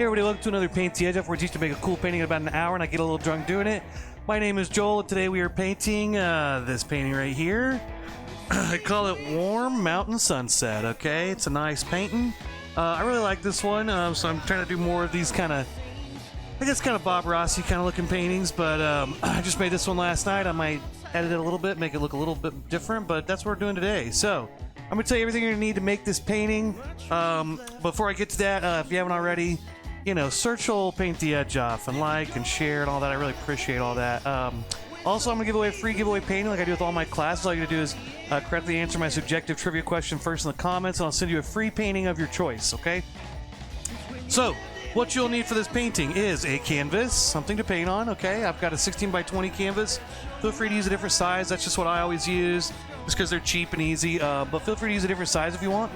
Hey everybody, welcome to another Paint the Edge Up, where we teach to make a cool painting in about an hour and I get a little drunk doing it. My name is Joel, and today we are painting this painting right here. I call it Warm Mountain Sunset, okay? It's a nice painting. I really like this one, so I'm trying to do more of these kind of, I guess kind of Bob Rossi kind of looking paintings, but I just made this one last night. I might edit it a little bit, make it look a little bit different, but that's what we're doing today. So, I'm going to tell you everything you're going to need to make this painting. Before I get to that, if you haven't already, you know, search old Paint the Edge off and like and share and all that. I really appreciate all that. Also, I'm going to give away a free giveaway painting like I do with all my classes. All you got to do is correctly answer my subjective trivia question first in the comments, and I'll send you a free painting of your choice, okay? So, what you'll need for this painting is a canvas, something to paint on, okay? I've got a 16 by 20 canvas. Feel free to use a different size. That's just what I always use, just because they're cheap and easy. But feel free to use a different size if you want.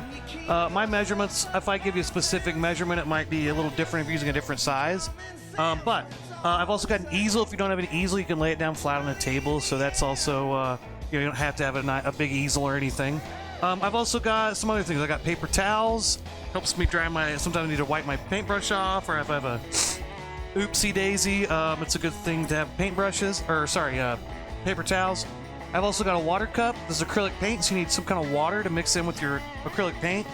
My measurements, if I give you a specific measurement, it might be a little different if you're using a different size. But I've also got an easel. If you don't have an easel, you can lay it down flat on a table. So that's also, you don't have to have a big easel or anything. I've also got some other things. I got paper towels. Helps me dry my, sometimes I need to wipe my paintbrush off, or if I have a oopsie daisy, it's a good thing to have paintbrushes, or sorry, paper towels. I've also got a water cup. This is acrylic paint, so you need some kind of water to mix in with your acrylic paint.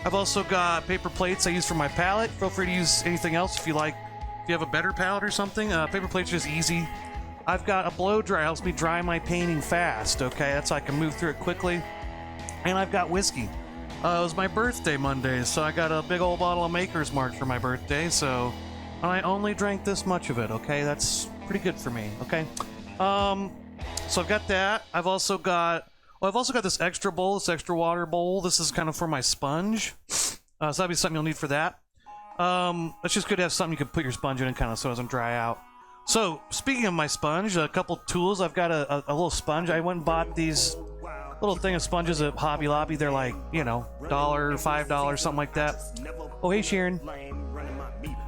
I've also got paper plates I use for my palette. Feel free to use anything else if you like. If you have a better palette or something, paper plates are just easy. I've got a blow dryer. Helps me dry my painting fast, okay? That's so I can move through it quickly. And I've got whiskey. It was my birthday Monday, so I got a big old bottle of Maker's Mark for my birthday, so I only drank this much of it, okay? That's pretty good for me, okay? So I've got that. I've also got this extra bowl, this extra water bowl. This is kind of for my sponge. So that'll be something you'll need for that. It's just good to have something you can put your sponge in and kind of so it doesn't dry out. So, speaking of my sponge, a couple tools. I've got a little sponge. I went and bought these little thing of sponges at Hobby Lobby. They're like, you know, $1, $5, something like that. Oh, hey, Sharon.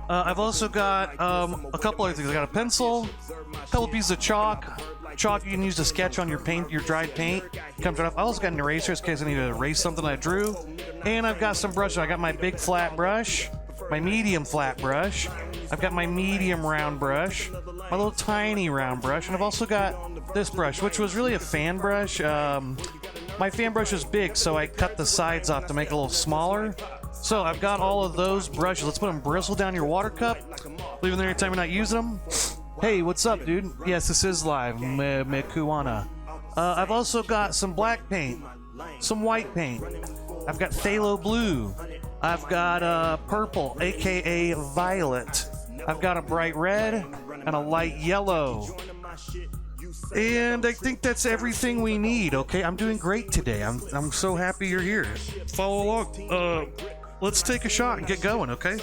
I've also got a couple other things. I got a pencil, a couple pieces of chalk. Chalk you can use to sketch on your paint, your dried paint. Comes right off. I also got an eraser in case I need to erase something I drew. And I've got some brushes. I got my big flat brush, my medium flat brush. I've got my medium round brush, my little tiny round brush, and I've also got this brush, which was really a fan brush. My fan brush is big, so I cut the sides off to make it a little smaller. So I've got all of those brushes. Let's put them bristle down your water cup. Leave them there anytime you're not using them. Hey, what's up, dude? Yes, this is live. Mekuana. I've also got some black paint, some white paint. I've got phthalo blue. I've got purple, aka violet. I've got a bright red and a light yellow. And I think that's everything we need, okay? I'm doing great today. I'm so happy you're here. Follow along. Let's take a shot and get going, okay?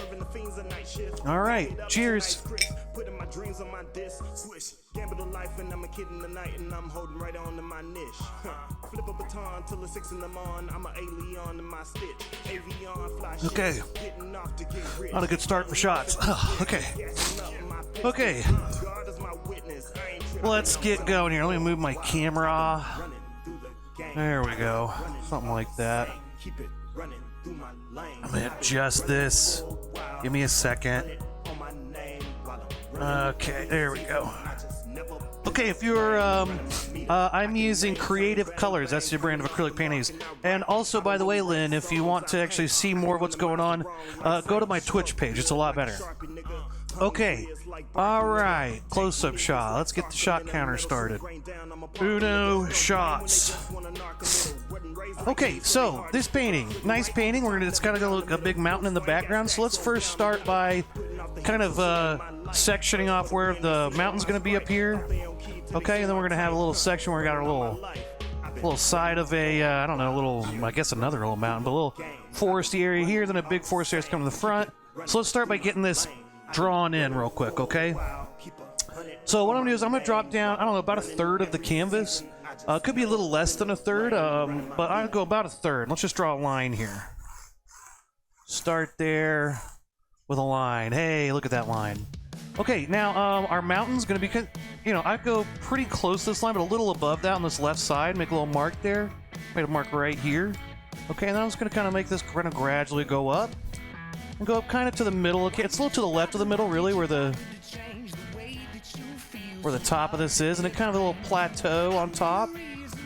All right, cheers. Dreams on my disc, swish, gamble the life, and I'm a kid in the night, and I'm holding right on to my niche. Flip a baton till it's 6 in the morning. I'm an alien in my stitch. Avion fly. Okay. Not a good start for shots. Okay. Okay. Let's get going here. Let me move my camera. There we go. Something like that. I'm gonna adjust this. Give me a second. Okay, there we go. Okay, if you're, I'm using Creative Colors. That's your brand of acrylic paintings. And also, by the way, Lynn, if you want to actually see more of what's going on, go to my Twitch page. It's a lot better. Okay. All right. Close-up shot. Let's get the shot counter started. Uno shots. Okay, so this painting, nice painting. It's got a big mountain in the background. So let's first start by kind of sectioning off where the mountain's going to be up here. Okay, and then we're going to have a little section where we got our little side of a, I don't know, I guess another little mountain, but a little foresty area here. Then a big forest area coming to the front. So let's start by getting this drawn in real quick, okay? So what I'm going to do is I'm going to drop down, I don't know, about a third of the canvas. Could be a little less than a third, but I'll go about a third. Let's just draw a line here. Start there with a line. Hey, look at that line. Okay, now our mountain's going to be, you know, I go pretty close to this line, but a little above that on this left side. Make a little mark there. Made a mark right here. Okay, and then I'm just going to kind of make this kind of gradually go up. And go up kind of to the middle. Okay, it's a little to the left of the middle, really, where the top of this is, and it kind of a little plateau on top.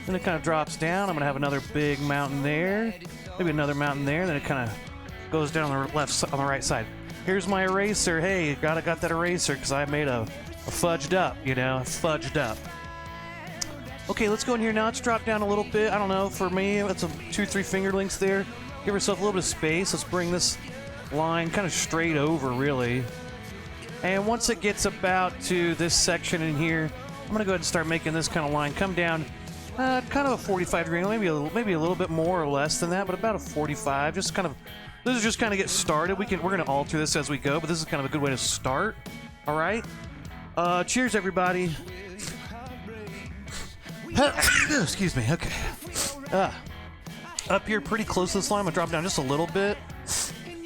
Then it kind of drops down. I'm gonna have another big mountain there, maybe another mountain there. Then it kind of goes down on the right side. Here's my eraser. Hey, got that eraser because I made a fudged up, you know, fudged up. Okay, let's go in here now. Let's drop down a little bit. I don't know. For me, that's 2-3 finger lengths there. Give yourself a little bit of space. Let's bring this line kind of straight over, really. And once it gets about to this section in here, I'm going to go ahead and start making this kind of line come down kind of a 45 degree angle, maybe a little bit more or less than that, but about a 45. Just kind of, this is just kind of get started. We're going to alter this as we go, but this is kind of a good way to start. All right. Cheers, everybody. Excuse me. Okay. Up here, pretty close to this line, I'm going to drop down just a little bit.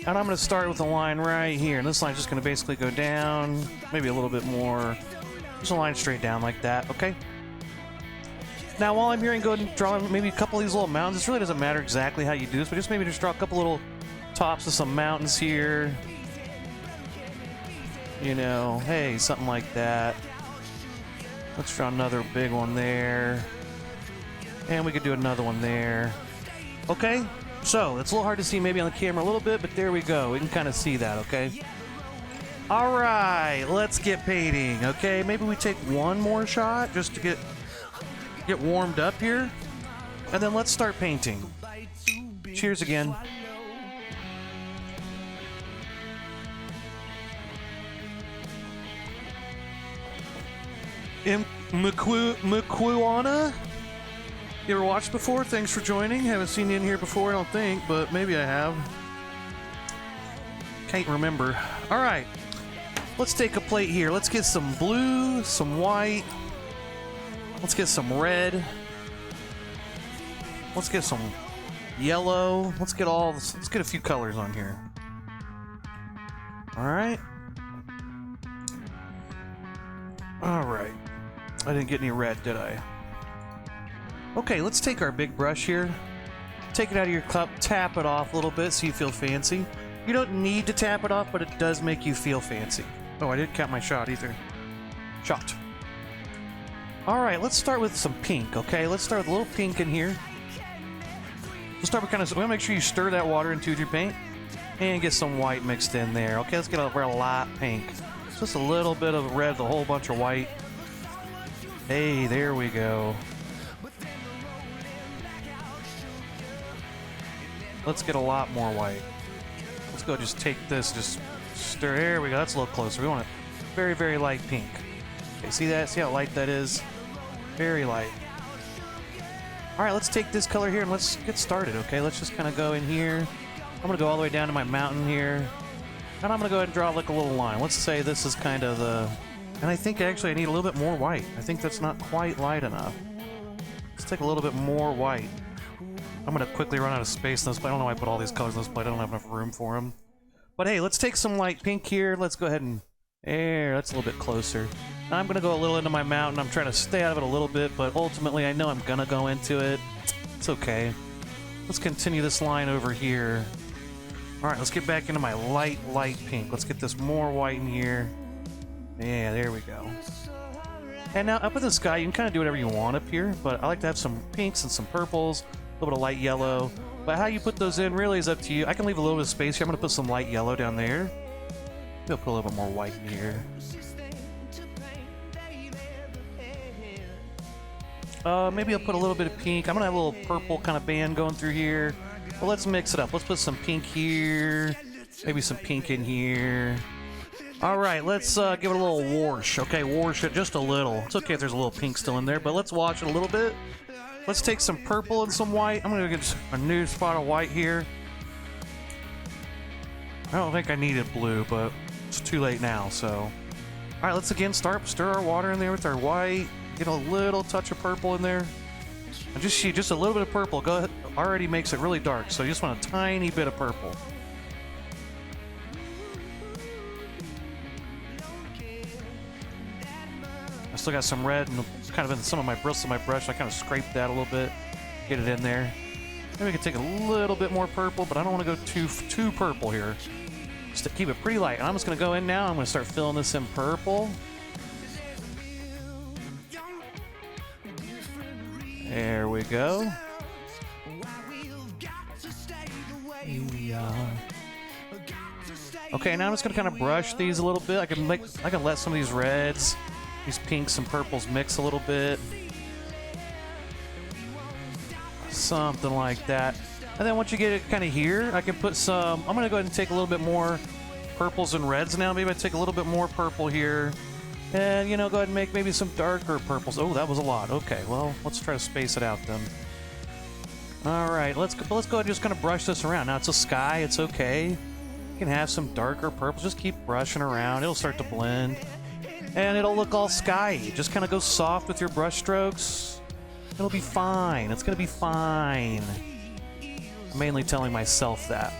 And I'm going to start with a line right here. And this line's just going to basically go down, maybe a little bit more. Just a line straight down like that, okay? Now, while I'm here, I can go ahead and draw maybe a couple of these little mountains. This really doesn't matter exactly how you do this, but just maybe just draw a couple little tops of some mountains here. You know, hey, something like that. Let's draw another big one there. And we could do another one there. Okay? So, it's a little hard to see maybe on the camera a little bit, but there we go. We can kind of see that, okay? All right, let's get painting, okay? Maybe we take one more shot just to get warmed up here, and then let's start painting. Cheers again. Mkuana? You ever watched before? Thanks for joining. Haven't seen you in here before, I don't think, but maybe I have. Can't remember. All right, let's take a plate here. Let's get some blue, some white. Let's get some red. Let's get some yellow. Let's get a few colors on here. All right. All right. I didn't get any red, did I? Okay, let's take our big brush here, take it out of your cup, tap it off a little bit so you feel fancy. You don't need to tap it off, but it does make you feel fancy. Oh, I didn't count my shot either. Shot. All right, let's start with some pink, okay? Let's start with a little pink in here. We'll start with we want to make sure you stir that water into your paint and get some white mixed in there. Okay, let's get a real light pink. Just a little bit of red, a whole bunch of white. Hey, there we go. Let's get a lot more white. Let's go just take this, just stir. There we go. That's a little closer. We want it very, very light pink. Okay, see that? See how light that is? Very light. All right, let's take this color here and let's get started, okay? Let's just kind of go in here. I'm going to go all the way down to my mountain here. And I'm going to go ahead and draw like a little line. Let's say this is kind of the... And I think actually I need a little bit more white. I think that's not quite light enough. Let's take a little bit more white. I'm going to quickly run out of space in this plate. I don't know why I put all these colors in this plate. I don't have enough room for them. But hey, let's take some light pink here. Let's go ahead and... There, that's a little bit closer. Now I'm going to go a little into my mountain. I'm trying to stay out of it a little bit, but ultimately I know I'm going to go into it. It's okay. Let's continue this line over here. Alright, let's get back into my light pink. Let's get this more white in here. Yeah, there we go. And now up in the sky, you can kind of do whatever you want up here, but I like to have some pinks and some purples, a little bit of light yellow. But how you put those in really is up to you. I can leave a little bit of space here. I'm going to put some light yellow down there. Maybe I'll put a little bit more white in here. Maybe I'll put a little bit of pink. I'm going to have a little purple kind of band going through here. Well, let's mix it up. Let's put some pink here. Maybe some pink in here. All right, let's give it a little wash. Okay, wash it just a little. It's okay if there's a little pink still in there, but let's wash it a little bit. Let's take some purple and some white. I'm going to get a new spot of white here. I don't think I needed blue, but it's too late now, so. All right, let's again stir our water in there with our white. Get a little touch of purple in there. And just a little bit of purple. Go ahead, already makes it really dark, so you just want a tiny bit of purple. I still got some red and kind of in some of my bristles of my brush. I kind of scraped that a little bit, get it in there. Maybe we can take a little bit more purple, but I don't want to go too purple here. just to keep it pretty light. And I'm just gonna go in now. I'm gonna start filling this in purple. There we go. Okay, now I'm just gonna kind of brush these a little bit. I can let some of these reds, these pinks and purples mix a little bit. Something like that. And then once you get it kind of here, I can put some, I'm gonna go ahead and take a little bit more purples and reds now. Maybe I take a little bit more purple here. And, you know, go ahead and make maybe some darker purples. Oh, that was a lot. Okay, well, let's try to space it out then. All right, let's go ahead and just kind of brush this around. Now, it's a sky. It's okay. You can have some darker purples. Just keep brushing around. It'll start to blend. And it'll look all skyy. Just kind of go soft with your brush strokes. It'll be fine. It's going to be fine. I'm mainly telling myself that.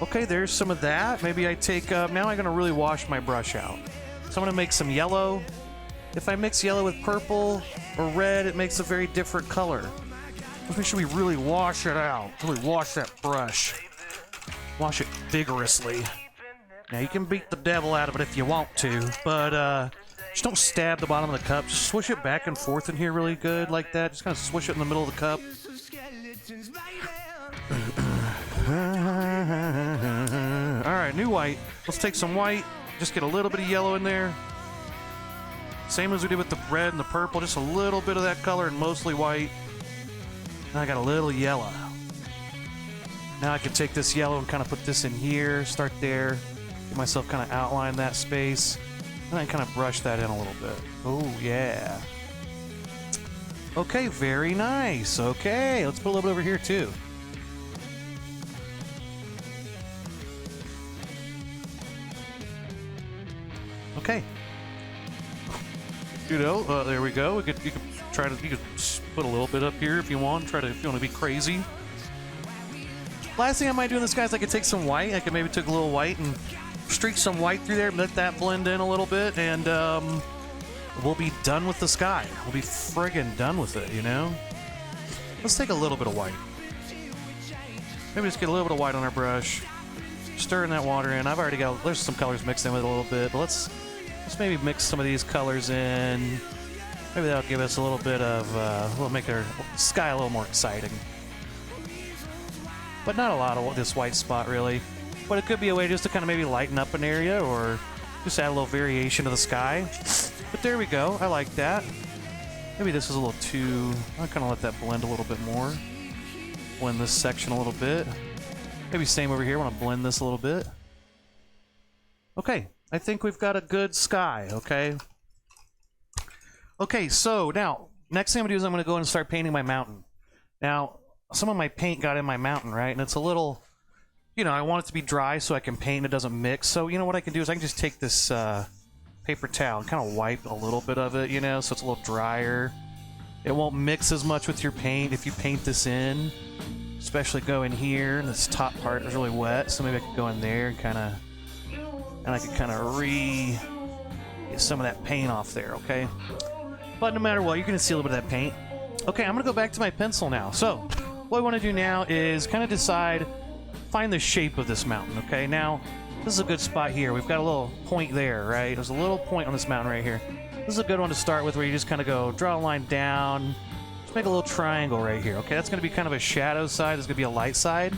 Okay, there's some of that. Maybe I take... now I'm going to really wash my brush out. So I'm going to make some yellow. If I mix yellow with purple or red, it makes a very different color. Let's make sure we really wash it out. Really wash that brush. Wash it vigorously. Now, you can beat the devil out of it if you want to, but just don't stab the bottom of the cup. Just swish it back and forth in here really good like that. Just kind of swish it in the middle of the cup. Alright, new white. Let's take some white. Just get a little bit of yellow in there. Same as we did with the red and the purple. Just a little bit of that color and mostly white. Now I got a little yellow. Now I can take this yellow and kind of put this in here. Start there. Get myself kind of outline that space. And then kind of brush that in a little bit. Oh, yeah. Okay, very nice. Okay, let's put a little bit over here too. Okay. You know, there we go. You could try to put a little bit up here if you want. If you want to be crazy. Last thing I might do in this, guys, I could take some white. I could maybe take a little white and streak some white through there, let that blend in a little bit, and we'll be done with the sky. We'll be friggin' done with it, you know? Let's take a little bit of white. Maybe just get a little bit of white on our brush. Stirring that water in. I've already got, there's some colors mixed in with it a little bit, but let's maybe mix some of these colors in. Maybe that'll give us a little bit of, we'll make our sky a little more exciting. But not a lot of this white spot, really. But it could be a way just to kind of maybe lighten up an area or just add a little variation to the sky. But there we go. I like that. Maybe this is a little too... I'll kind of let that blend a little bit more. Blend this section a little bit. Maybe same over here. I want to blend this a little bit. Okay. I think we've got a good sky, okay? Okay, so now, next thing I'm going to do is I'm going to go and start painting my mountain. Now, some of my paint got in my mountain, right? And it's a little... You know, I want it to be dry so I can paint and it doesn't mix. So, you know, what I can do is I can just take this paper towel and kind of wipe a little bit of it, you know, so it's a little drier. It won't mix as much with your paint if you paint this in. Especially go in here, and this top part is really wet, so maybe I could go in there and kind of... And I could kind of get some of that paint off there, okay? But no matter what, you're going to see a little bit of that paint. Okay, I'm going to go back to my pencil now. So, what I want to do now is kind of decide... Find the shape of this mountain, okay? Now, this is a good spot here. We've got a little point there, right? There's a little point on this mountain right here. This is a good one to start with where you just kind of go, draw a line down, just make a little triangle right here, okay? That's going to be kind of a shadow side. There's going to be a light side.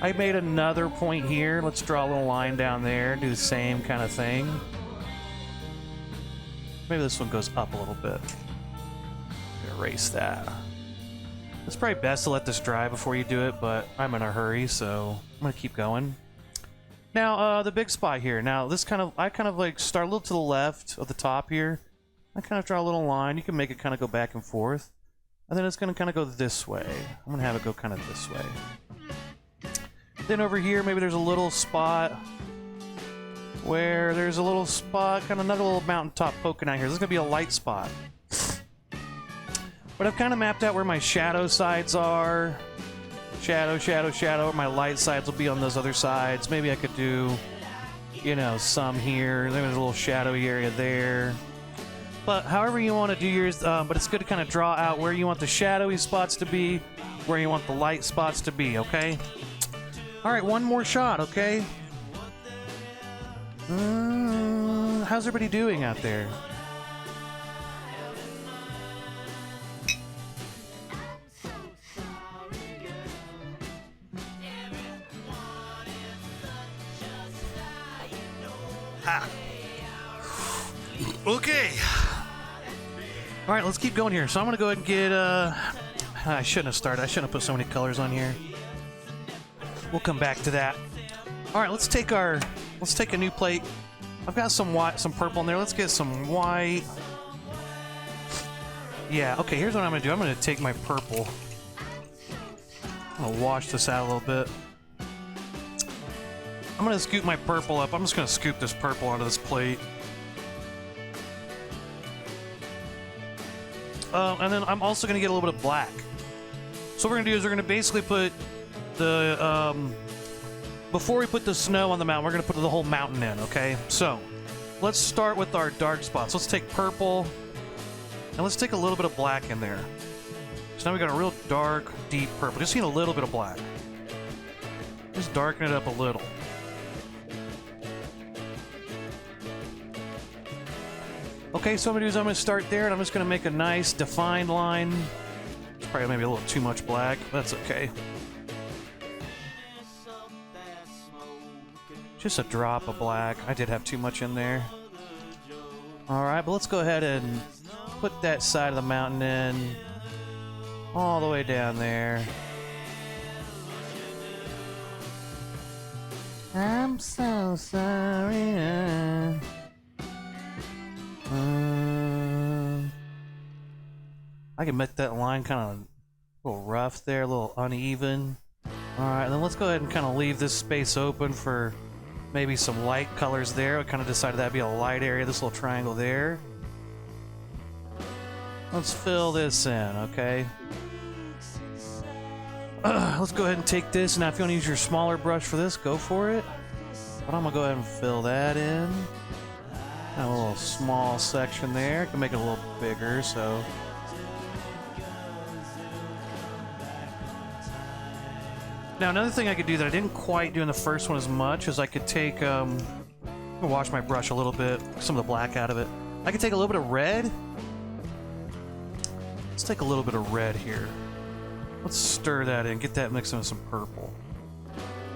I made another point here. Let's draw a little line down there, do the same kind of thing. Maybe this one goes up a little bit. Erase that. It's probably best to let this dry before you do it, but I'm in a hurry, so I'm going to keep going. Now, the big spot here. Now, this I kind of like start a little to the left of the top here. I kind of draw a little line. You can make it kind of go back and forth. And then it's going to kind of go this way. I'm going to have it go kind of this way. Then over here, maybe there's a little spot where there's a little spot, kind of another little mountaintop poking out here. This is going to be a light spot. But I've kind of mapped out where my shadow sides are. Shadow, shadow, shadow. My light sides will be on those other sides. Maybe I could do, you know, some here. There's a little shadowy area there. But however you want to do yours, but it's good to kind of draw out where you want the shadowy spots to be, where you want the light spots to be, okay? Alright, one more shot, okay? How's everybody doing out there? Ha. Okay. All right, let's keep going here. So I'm gonna go ahead and get. I shouldn't have started. I shouldn't have put so many colors on here. We'll come back to that. All right, let's take a new plate. I've got some white, some purple in there. Let's get some white. Yeah. Okay. Here's what I'm gonna do. I'm gonna take my purple. I'm gonna wash this out a little bit. I'm gonna scoop my purple up. I'm just gonna scoop this purple onto this plate. And then I'm also gonna get a little bit of black. So what we're gonna do is we're gonna basically put the before we put the snow on the mountain, we're gonna put the whole mountain in. Okay. So let's start with our dark spots. Let's take purple and let's take a little bit of black in there. So now we got a real dark, deep purple. Just need a little bit of black. Just darken it up a little. Okay, so what I'm gonna do is I'm gonna start there, and I'm just gonna make a nice defined line. It's probably maybe a little too much black. That's okay. Just a drop of black. I did have too much in there. All right, but let's go ahead and put that side of the mountain in all the way down there. I'm so sorry. I can make that line kind of a little rough there, a little uneven. Alright, then let's go ahead and kind of leave this space open for maybe some light colors there. I kind of decided that'd be a light area, this little triangle there. Let's fill this in, okay? Let's go ahead and take this. Now, if you want to use your smaller brush for this, go for it. But I'm going to go ahead and fill that in. Got a little small section there. I can make it a little bigger, so. Now, another thing I could do that I didn't quite do in the first one as much is I could take, I'm gonna wash my brush a little bit, some of the black out of it. I could take a little bit of red. Let's take a little bit of red here. Let's stir that in, get that mixed in with some purple.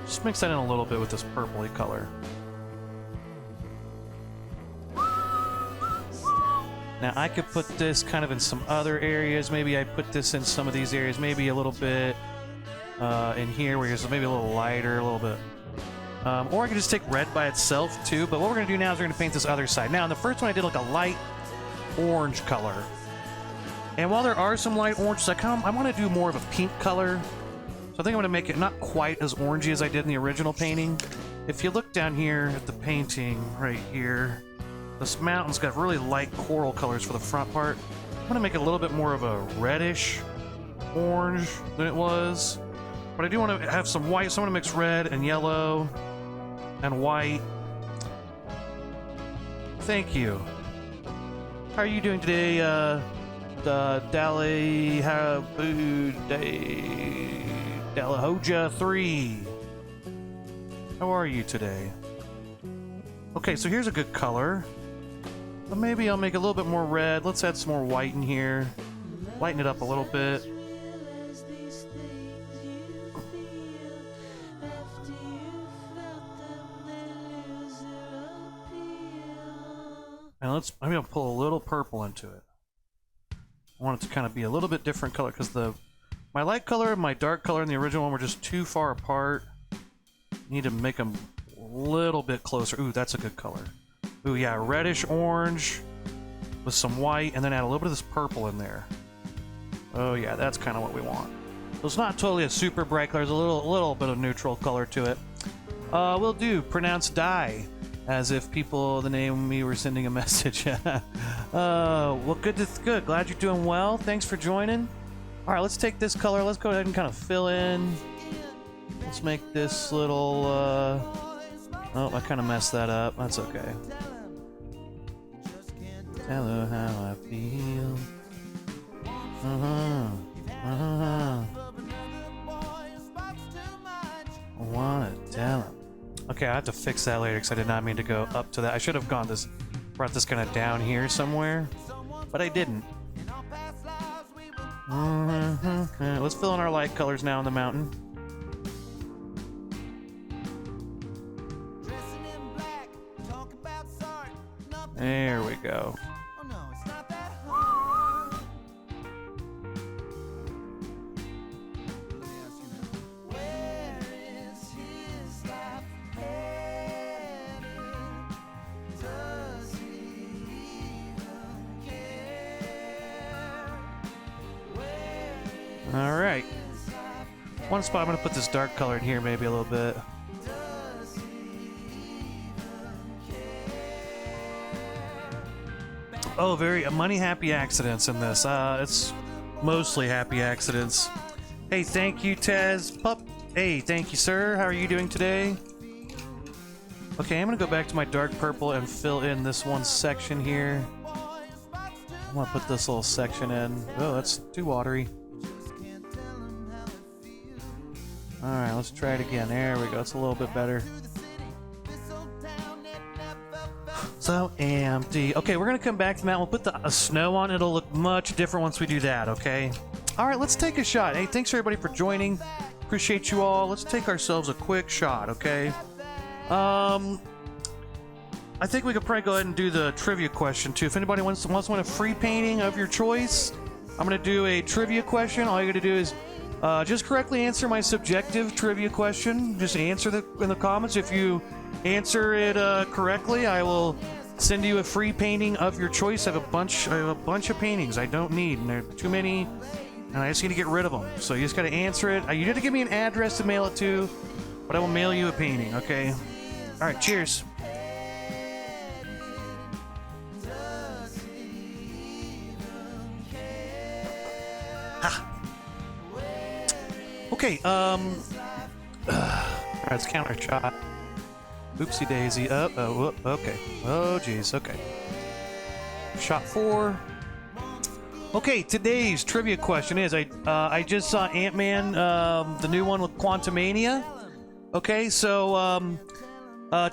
Just mix that in a little bit with this purpley color. Now I could put this kind of in some other areas. Maybe I'd put this in some of these areas. Maybe a little bit in here where it's maybe a little lighter, a little bit. Or I could just take red by itself too. But what we're going to do now is we're going to paint this other side. Now in the first one I did like a light orange color. And while there are some light oranges, I want to do more of a pink color. So I think I'm going to make it not quite as orangey as I did in the original painting. If you look down here at the painting right here, this mountain's got really light coral colors for the front part. I'm going to make it a little bit more of a reddish orange than it was. But I do want to have some white, so I'm going to mix red and yellow and white. Thank you. How are you doing today, Dalahoja 3? How are you today? Okay, so here's a good color. But maybe I'll make it a little bit more red. Let's add some more white in here. Lighten it up a little bit. And maybe I'll pull a little purple into it. I want it to kind of be a little bit different color because my light color and my dark color in the original one were just too far apart. Need to make them a little bit closer. Ooh, that's a good color. Ooh, yeah, reddish orange with some white, and then add a little bit of this purple in there. Oh yeah, that's kind of what we want. So it's not totally a super bright color. There's a little bit of neutral color to it. We'll do pronounce die, as if the name me were sending a message. Well, good. Glad you're doing well. Thanks for joining. All right, let's take this color. Let's go ahead and kind of fill in. Let's make this little. Oh, I kind of messed that up. That's okay. Tell her how I feel. I wanna tell him. Okay, I have to fix that later because I did not mean to go up to that. I should have brought this kind of down here somewhere, but I didn't. Let's fill in our light colors now in the mountain. There we go. All right. One spot, I'm going to put this dark color in here maybe a little bit. Oh, very money happy accidents in this. It's mostly happy accidents. Hey, thank you, Tez. Pup. Hey, thank you, sir. How are you doing today? Okay, I'm going to go back to my dark purple and fill in this one section here. I'm going to put this little section in. Oh, that's too watery. Alright, let's try it again. There we go. It's a little bit better. So empty. Okay, we're going to come back to that. We'll put the snow on. It'll look much different once we do that, okay? Alright, let's take a shot. Hey, thanks everybody for joining. Appreciate you all. Let's take ourselves a quick shot, okay? I think we could probably go ahead and do the trivia question, too. If anybody wants to win a free painting of your choice, I'm going to do a trivia question. All you got to do is just correctly answer my subjective trivia question. Just answer in the comments. If you answer it correctly, I will send you a free painting of your choice. I have a bunch of paintings I don't need, and there are too many, and I just need to get rid of them. So you just got to answer it. You need to give me an address to mail it to, but I will mail you a painting. Okay. All right. Cheers. Okay, alright, let's count our shot. Oopsie daisy. Oh, okay. Oh, geez, okay. Shot 4. Okay, today's trivia question is, I just saw Ant-Man, the new one with Quantumania. Okay, so,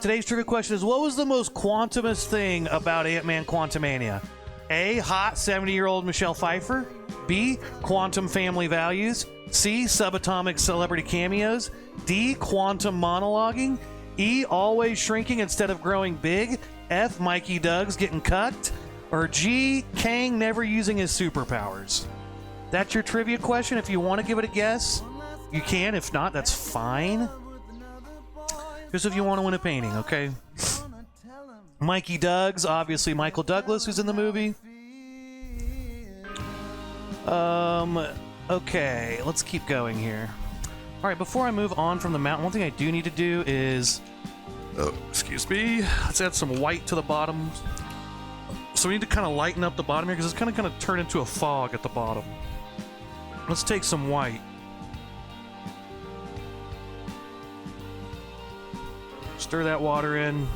today's trivia question is, what was the most quantumous thing about Ant-Man Quantumania? A, hot 70-year-old Michelle Pfeiffer. B, quantum family values. C, subatomic celebrity cameos. D, quantum monologuing. E, always shrinking instead of growing big. F, Mikey Doug's getting cut. Or G, Kang never using his superpowers. That's your trivia question. If you want to give it a guess, you can. If not, that's fine. Just if you want to win a painting, okay? Mikey Doug's, obviously Michael Douglas, who's in the movie. Okay, let's keep going here. Alright, before I move on from the mountain, one thing I do need to do is... Oh, excuse me. Let's add some white to the bottom. So we need to kind of lighten up the bottom here, because it's kind of turned into a fog at the bottom. Let's take some white. Stir that water in.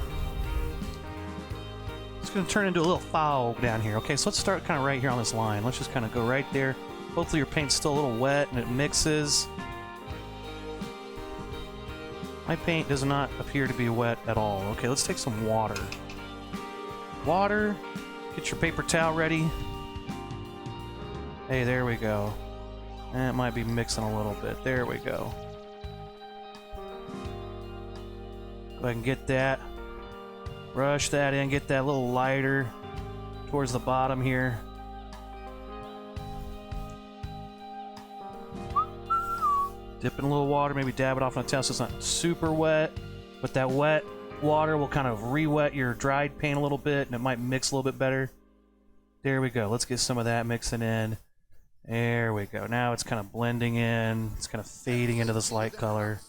It's going to turn into a little fog down here. Okay, so let's start kind of right here on this line. Let's just kind of go right there. Hopefully your paint's still a little wet and it mixes. My paint does not appear to be wet at all. Okay, let's take some water. Water. Get your paper towel ready. Hey, there we go. And it might be mixing a little bit. There we go. Go ahead and get that. Brush that in. Get that a little lighter towards the bottom here. Dip in a little water, maybe dab it off on a towel so it's not super wet. But that wet water will kind of re-wet your dried paint a little bit, and it might mix a little bit better. There we go. Let's get some of that mixing in. There we go. Now it's kind of blending in. It's kind of fading into this light color.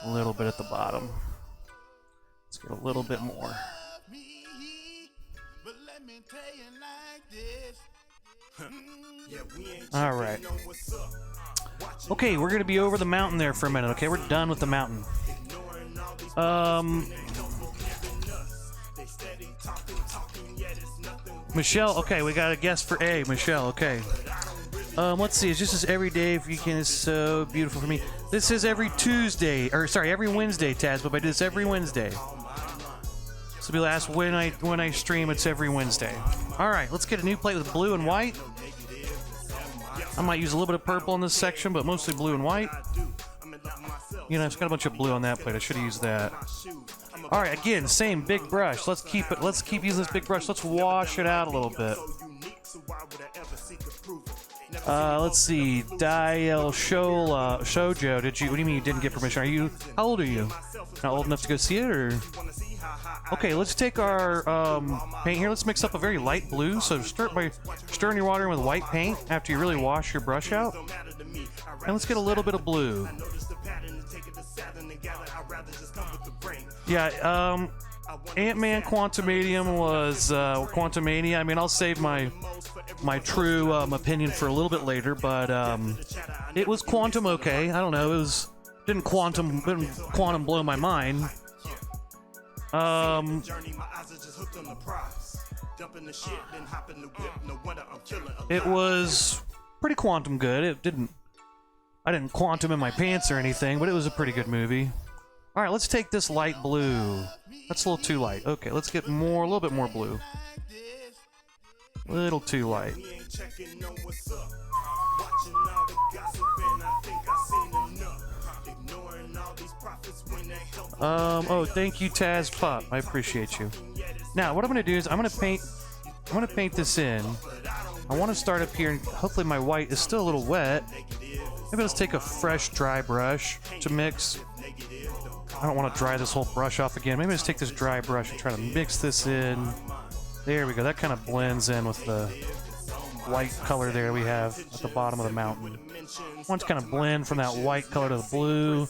A little bit at the bottom. Let's get a little bit more. All right. Okay, we're going to be over the mountain there for a minute, okay? We're done with the mountain. Michelle, okay, we got a guess for A. Michelle, okay. Let's see, it's just as every day if you can is so beautiful for me. This is every Tuesday, or sorry, every Wednesday, Taz, but I do this every Wednesday. This will be last when I stream, it's every Wednesday. Alright, let's get a new plate with blue and white. I might use a little bit of purple in this section, but mostly blue and white. You know, it's got a bunch of blue on that plate. I should have used that. Alright, again, same big brush. Let's keep using this big brush. Let's wash it out a little bit. Let's see. Dial Shoujo. What do you mean you didn't get permission? How old are you? Not old enough to go see it, or? Okay, let's take our paint here. Let's mix up a very light blue. So start by stirring your water in with white paint after you really wash your brush out. And let's get a little bit of blue. Yeah, Ant-Man Quantumanium was Quantumania. I mean, I'll save my true opinion for a little bit later, but it was quantum okay. I don't know. Didn't quantum blow my mind. It was pretty quantum good. I didn't quantum in my pants or anything, but it was a pretty good movie. All right, let's take this light blue. That's a little too light. Okay, let's get a little bit more blue. A little too light. Oh, thank you, Taz Pop. I appreciate you. Now, what I'm gonna do is I'm gonna paint this in. I want to start up here, and hopefully my white is still a little wet. Maybe let's take a fresh, dry brush to mix. I don't want to dry this whole brush off again. Maybe let's take this dry brush and try to mix this in. There we go. That kind of blends in with the white color there we have at the bottom of the mountain. I want to kind of blend from that white color to the blue.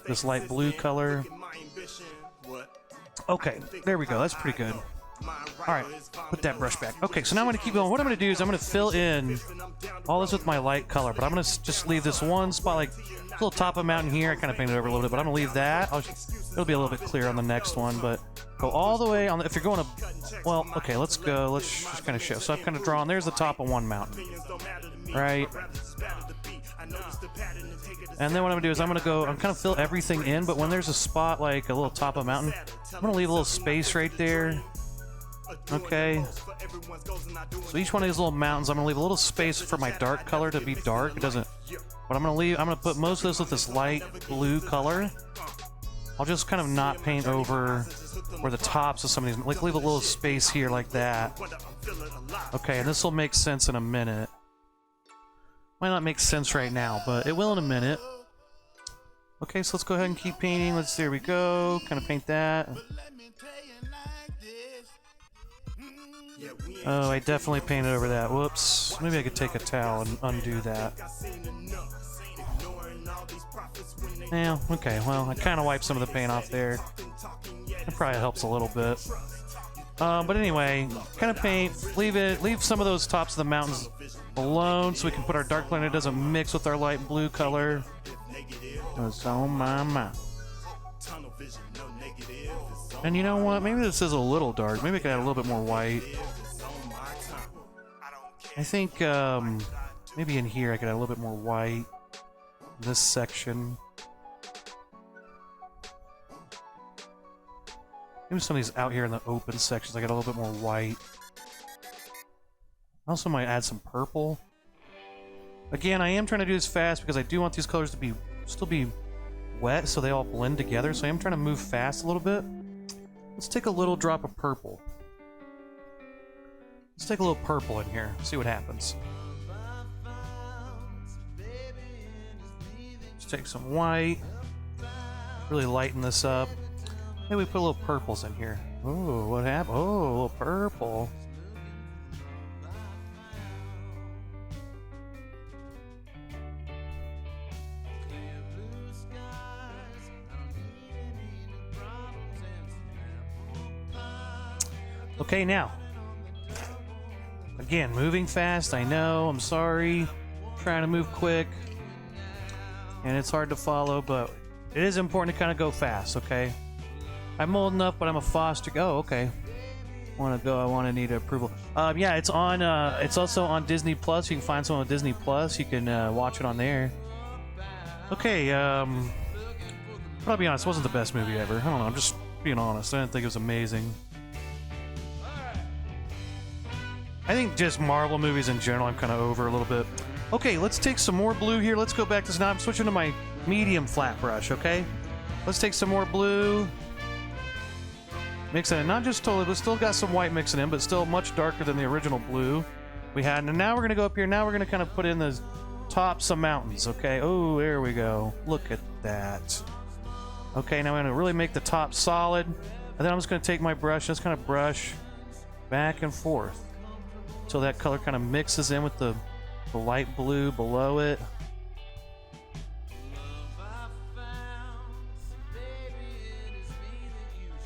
This light blue color. Okay, there we go. That's pretty good. Alright, put that brush back. Okay, so now I'm going to keep going. What I'm going to do is I'm going to fill in all this with my light color, but I'm going to just leave this one spot, like a little top of mountain here. I kind of painted it over a little bit, but I'm going to leave that. It'll be a little bit clearer on the next one, but go all the way on. If you're going to, well, okay, let's go. Let's just kind of show. So I've kind of drawn. There's the top of one mountain, right? And then what I'm going to do is I'm kind of fill everything in, but when there's a spot like a little top of a mountain, I'm going to leave a little space right there. Okay, so each one of these little mountains, I'm gonna leave a little space for my dark color to be dark. It doesn't, but I'm gonna put most of this with this light blue color. I'll just kind of not paint over where the tops of some of these, like leave a little space here like that. Okay, and this will make sense in a minute. Might not make sense right now, but it will in a minute. Okay, so let's go ahead and keep painting. There we go. Kind of paint that. Oh, I definitely painted over that. Whoops. Maybe I could take a towel and undo that. Yeah, okay, well, I kind of wiped some of the paint off there. It probably helps a little bit. But anyway, kind of paint, leave some of those tops of the mountains alone so we can put our dark blend. It doesn't mix with our light blue color. It's on my mind. And you know what? Maybe this is a little dark. Maybe I could add a little bit more white. I think maybe in here I could add a little bit more white. This section. Maybe some of these out here in the open sections I got a little bit more white. I also might add some purple. Again, I am trying to do this fast because I do want these colors to still be wet so they all blend together. So I am trying to move fast a little bit. Let's take a little drop of purple. Let's take a little purple in here, see what happens. Let's take some white, really lighten this up. Maybe we put a little purples in here. Oh, what happened? Oh, a little purple. Okay, now. Again, moving fast, I know, I'm sorry. Trying to move quick. And it's hard to follow, but it is important to kind of go fast, okay? I'm old enough, but I'm a foster. Oh, okay. I want to need approval. Yeah, it's on. It's also on Disney Plus. You can find some on Disney Plus. You can watch it on there. Okay, I'll be honest, it wasn't the best movie ever. I don't know, I'm just being honest. I didn't think it was amazing. I think just Marvel movies in general I'm kind of over a little bit. Okay, let's take some more blue here. Let's go back to this. Now I'm switching to my medium flat brush, okay? Let's take some more blue. Mix it in. Not just totally, but still got some white mixing in, but still much darker than the original blue we had. And now we're going to go up here. Now we're going to kind of put in the tops of mountains, okay? Oh, there we go. Look at that. Okay, now I'm going to really make the top solid. And then I'm just going to take my brush, just kind of brush back and forth until that color kind of mixes in with the light blue below it.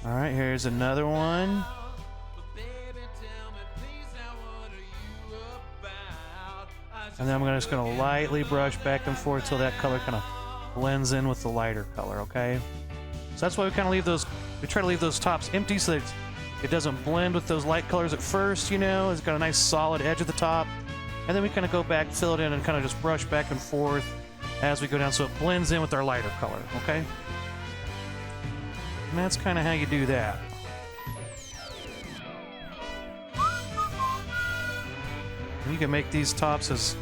Alright, here's another one. And then I'm just going to lightly brush back and forth till that color kind of blends in with the lighter color, okay? So that's why we kind of leave those, we try to leave those tops empty so that it doesn't blend with those light colors at first, you know? It's got a nice solid edge at the top. And then we kind of go back, fill it in, and kind of just brush back and forth as we go down so it blends in with our lighter color, okay? And that's kind of how you do that. And you can make these tops as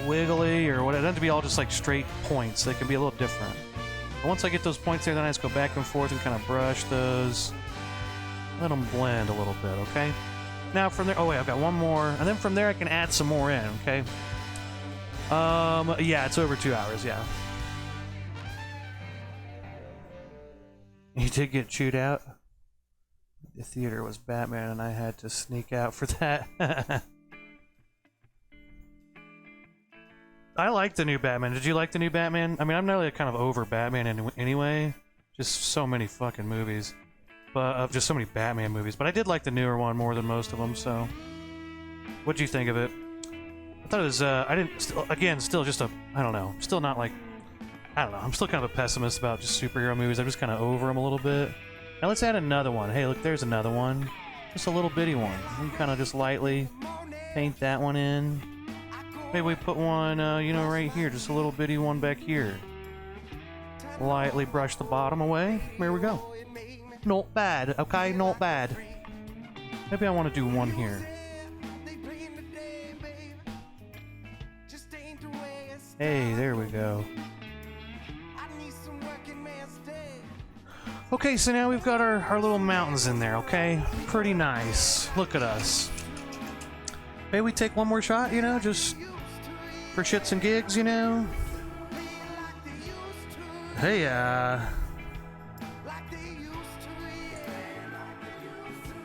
wiggly or whatever. It doesn't have to be all just like straight points. They can be a little different. But once I get those points there, then I just go back and forth and kind of brush those. Let them blend a little bit, okay? Now from there, oh wait, I've got one more. And then from there I can add some more in, okay? Yeah, it's over 2 hours, yeah. You did get chewed out? The theater was Batman and I had to sneak out for that. I like the new Batman. Did you like the new Batman? I mean, I'm not really kind of over Batman anyway. Just so many fucking movies. But just so many Batman movies. But I did like the newer one more than most of them, so... What'd you think of it? I thought it was, I didn't... Again, still just a... I don't know. Still not like... I don't know. I'm still kind of a pessimist about just superhero movies. I'm just kind of over them a little bit. Now let's add another one. Hey, look, there's another one. Just a little bitty one. We kind of just lightly paint that one in. Maybe we put one, you know, right here. Just a little bitty one back here. Lightly brush the bottom away. There we go. Not bad, okay? Not bad. Maybe I want to do one here. Hey, there we go. Okay, so now we've got our little mountains in there, okay? Pretty nice. Look at us. Maybe we take one more shot, you know, just for shits and gigs, you know? Hey,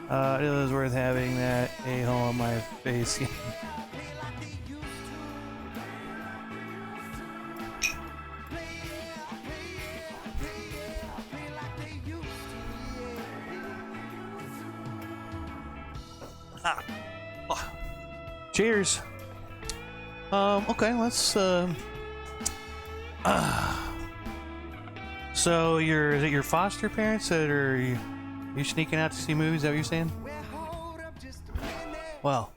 it was worth having that a-hole on my face. Cheers. Okay, let's, So, is it your foster parents that are you sneaking out to see movies? Is that what you're saying? Well,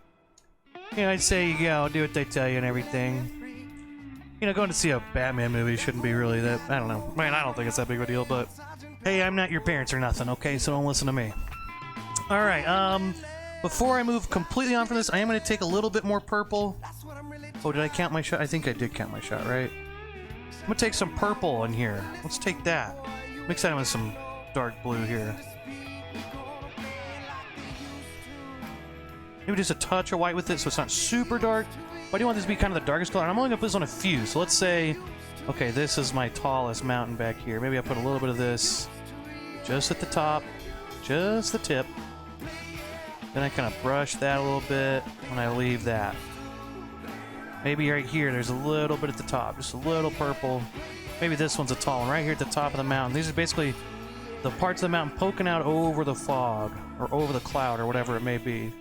you know, I'd say, you know, do what they tell you and everything. You know, going to see a Batman movie shouldn't be really that, I don't know. I mean, I don't think it's that big of a deal, but hey, I'm not your parents or nothing, okay? So don't listen to me. Alright, before I move completely on from this, I am going to take a little bit more purple. Oh, did I count my shot? I think I did count my shot, right? I'm going to take some purple in here. Let's take that. Mix that in with some dark blue here. Maybe just a touch of white with it so it's not super dark. But I do want this to be kind of the darkest color. I'm only going to put this on a few. So let's say, okay, this is my tallest mountain back here. Maybe I put a little bit of this just at the top, just the tip. Then I kind of brush that a little bit and I leave that. Maybe right here, there's a little bit at the top, just a little purple. Maybe this one's a tall one right here at the top of the mountain. These are basically the parts of the mountain poking out over the fog or over the cloud or whatever it may be.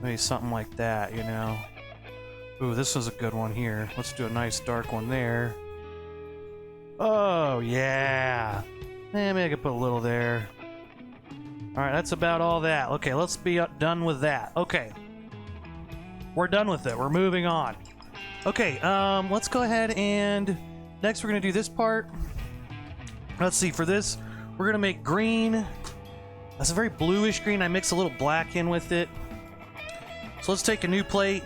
Maybe something like that, you know. Ooh, this is a good one here. Let's do a nice dark one there. Oh, yeah. Maybe I could put a little there. Alright, that's about all that. Okay, let's be done with that. Okay. We're done with it. We're moving on. Okay, let's go ahead and next we're gonna do this part. Let's see, for this, we're gonna make green. That's a very bluish green. I mix a little black in with it. So let's take a new plate.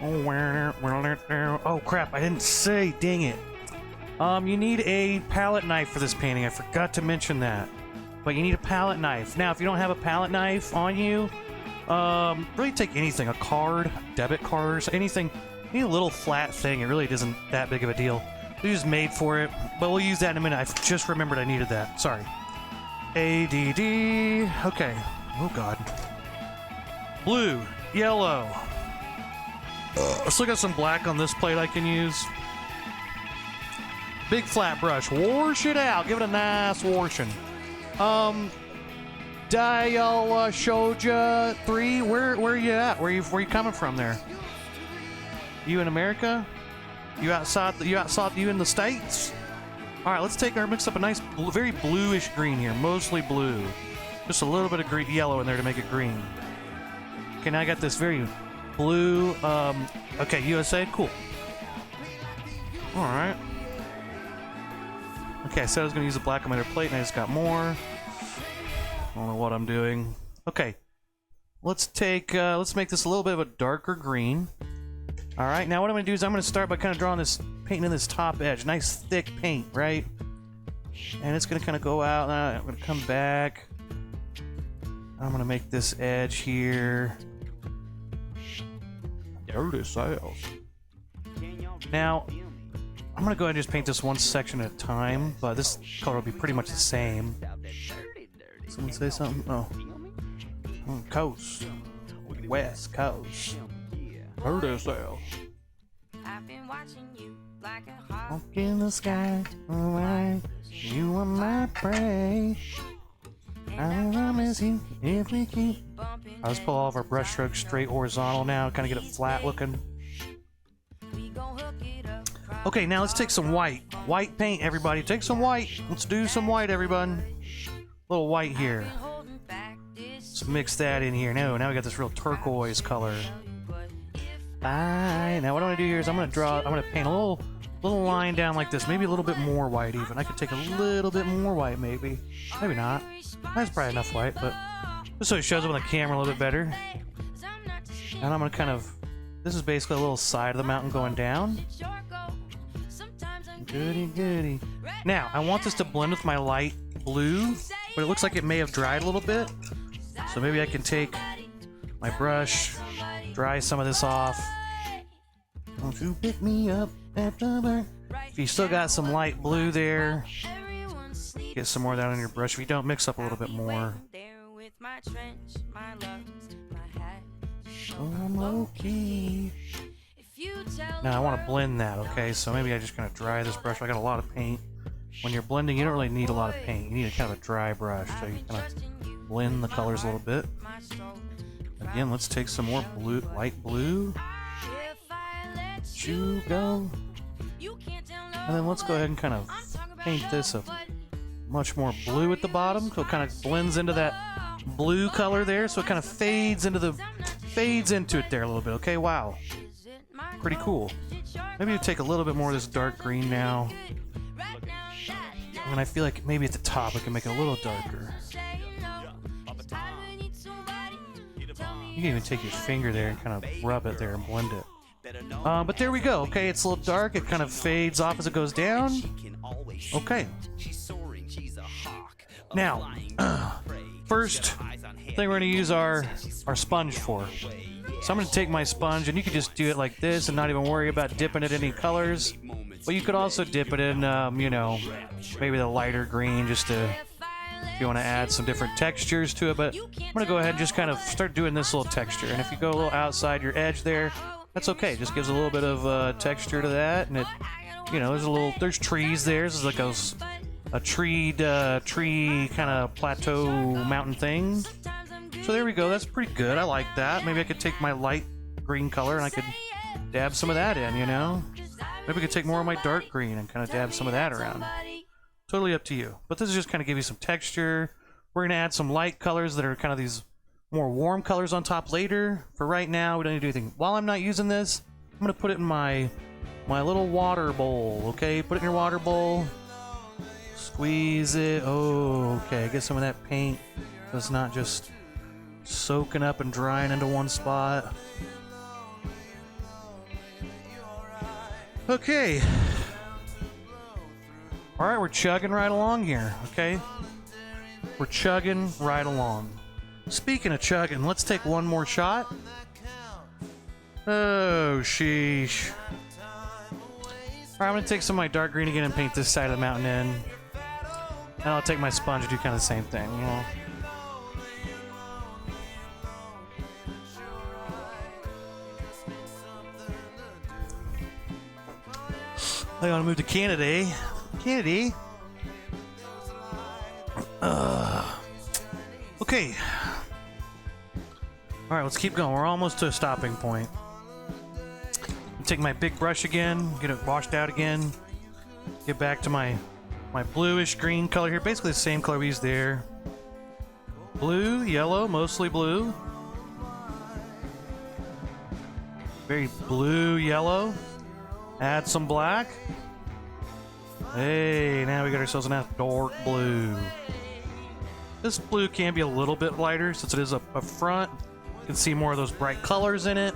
Oh crap, I didn't say, dang it. You need a palette knife for this painting. I forgot to mention that. But you need a palette knife. Now, if you don't have a palette knife on you, really take anything, a card, a debit card, or anything, any little flat thing. It really isn't that big of a deal. We just made for it, but we'll use that in a minute. I just remembered I needed that. Sorry. ADD. Okay. Oh god. Blue, yellow. I still got some black on this plate I can use. Big flat brush. Wash it out. Give it a nice washing. Dial showed ya 3. Where you at? Where you coming from there? You in America? You outside? You in the States? All right, let's mix up a nice, very bluish green here, mostly blue. Just a little bit of green, yellow in there to make it green. Okay, now I got this very blue. Okay, USA, cool. All right. Okay, I said I was gonna use a black on my other plate, and I just got more. I don't know what I'm doing. Okay, let's make this a little bit of a darker green. All right, now what I'm gonna do is I'm gonna start by kind of drawing this, painting in this top edge, nice thick paint, right? And it's gonna kind of go out. I'm gonna come back. I'm gonna make this edge here. Dirty cells. Now, I'm gonna go ahead and just paint this one section at a time, but this color will be pretty much the same. Someone say something? Oh. Coast. West Coast. Dirty cells. Walk in the sky, alright. You are my prey. I will miss you if we keep. I'll just pull all of our brush strokes straight horizontal now, kind of get it flat looking. Okay, now let's take some white. White paint, everybody. Take some white. Let's do some white, everyone. A little white here. Let's mix that in here. Now we got this real turquoise color. Fine. Now what I'm gonna do here is I'm gonna paint a little line down like this. Maybe a little bit more white even. I could take a little bit more white maybe. Maybe not. That's probably enough white, but just so it shows up on the camera a little bit better. And I'm gonna kind of, this is basically a little side of the mountain going down. Goody goody. Now, I want this to blend with my light blue, but it looks like it may have dried a little bit. So maybe I can take my brush, dry some of this off. Won't you pick me up at the bar? If you still got some light blue there, get some more down on your brush. If you don't, mix up a little bit more. Okay. Now I want to blend that, okay? So maybe I just kind of dry this brush. I got a lot of paint. When you're blending, you don't really need a lot of paint. You need a kind of a dry brush, so you kind of blend the colors a little bit. Again, let's take some more blue, light blue. You go. And then let's go ahead and kind of paint this a much more blue at the bottom, so it kind of blends into that blue color there. So it kind of fades into it there a little bit. Okay, wow, pretty cool. Maybe you take a little bit more of this dark green now. And I feel like maybe at the top we can make it a little darker. You can even take your finger there and kind of rub it there and blend it. But there we go. Okay, it's a little dark. It kind of fades off as it goes down. Okay. Now, first thing we're going to use our sponge for. So I'm going to take my sponge, and you can just do it like this and not even worry about dipping it in any colors. But you could also dip it in, you know, maybe the lighter green just to, if you want to add some different textures to it. But I'm going to go ahead and just kind of start doing this little texture. And if you go a little outside your edge there, that's okay. It just gives a little bit of texture to that. And it, you know, there's trees there. This is like a tree kind of plateau mountain thing. So there we go. That's pretty good. I like that. Maybe I could take my light green color and I could dab some of that in, you know? Maybe I could take more of my dark green and kind of dab some of that around. Totally up to you. But this is just kind of give you some texture. We're going to add some light colors that are kind of these more warm colors on top later. For right now, we don't need to do anything. While I'm not using this, I'm gonna put it in my little water bowl, okay? Put it in your water bowl. Squeeze it. Oh, okay. Get some of that paint that's not just soaking up and drying into one spot. Okay. Alright, we're chugging right along here, okay? We're chugging right along. Speaking of chugging, let's take one more shot. Oh, sheesh. Alright, I'm gonna take some of my dark green again and paint this side of the mountain in. And I'll take my sponge and do kind of the same thing, you know? I want to move to Canada, eh? Canada. Okay. Alright, let's keep going. We're almost to a stopping point. Take my big brush again, get it washed out again. Get back to my bluish green color here. Basically the same color we used there. Blue, yellow, mostly blue. Very blue, yellow. Add some black. Hey, now we got ourselves a nice dark blue. This blue can be a little bit lighter since it is up front. You can see more of those bright colors in it.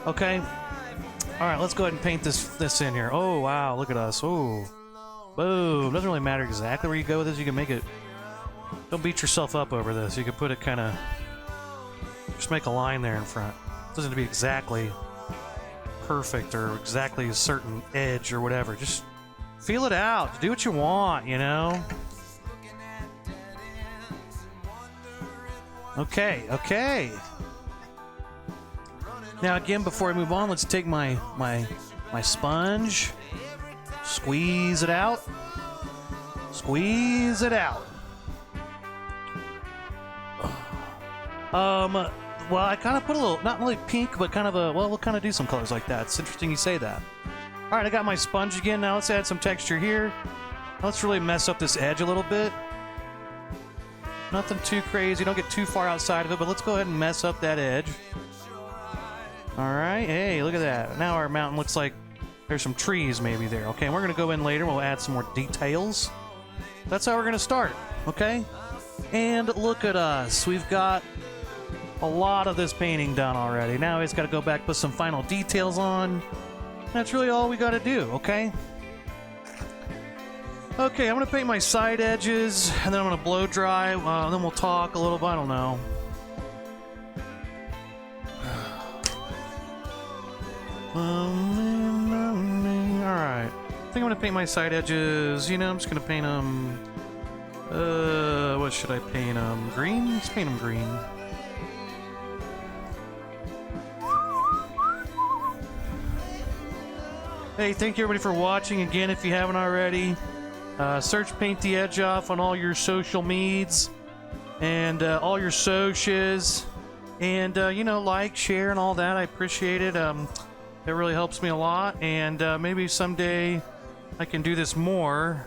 Okay. All right, let's go ahead and paint this in here. Oh, wow, look at us. Oh, boom. Doesn't really matter exactly where you go with this. You can make it... Don't beat yourself up over this. You can put it kind of... Just make a line there in front. It doesn't have to be exactly perfect or exactly a certain edge or whatever. Just feel it out. Do what you want, you know? Okay, okay. Now again, before I move on, let's take my sponge, squeeze it out, squeeze it out. Well, I kind of put a little, not really pink, but kind of a, well, we'll kind of do some colors like that. It's interesting you say that. All right, I got my sponge again. Now let's add some texture here. Let's really mess up this edge a little bit. Nothing too crazy. Don't get too far outside of it, but let's go ahead and mess up that edge. All right, hey, look at that. Now our mountain looks like there's some trees maybe there. Okay, and we're gonna go in later. We'll add some more details. That's how we're gonna start, okay? And look at us. We've got a lot of this painting done already. Now we just gotta go back, put some final details on. That's really all we gotta do, okay? Okay, I'm gonna paint my side edges, and then I'm gonna blow dry, and then we'll talk a little bit, I don't know. Alright. I think I'm gonna paint my side edges, you know, I'm just gonna paint them... what should I paint them? Green? Let's paint them green. Hey, thank you everybody for watching. Again, if you haven't already, search Paint the Edge Off on all your social medias and all your socials. And, you know, like, share, and all that. I appreciate it. It really helps me a lot. And maybe someday I can do this more.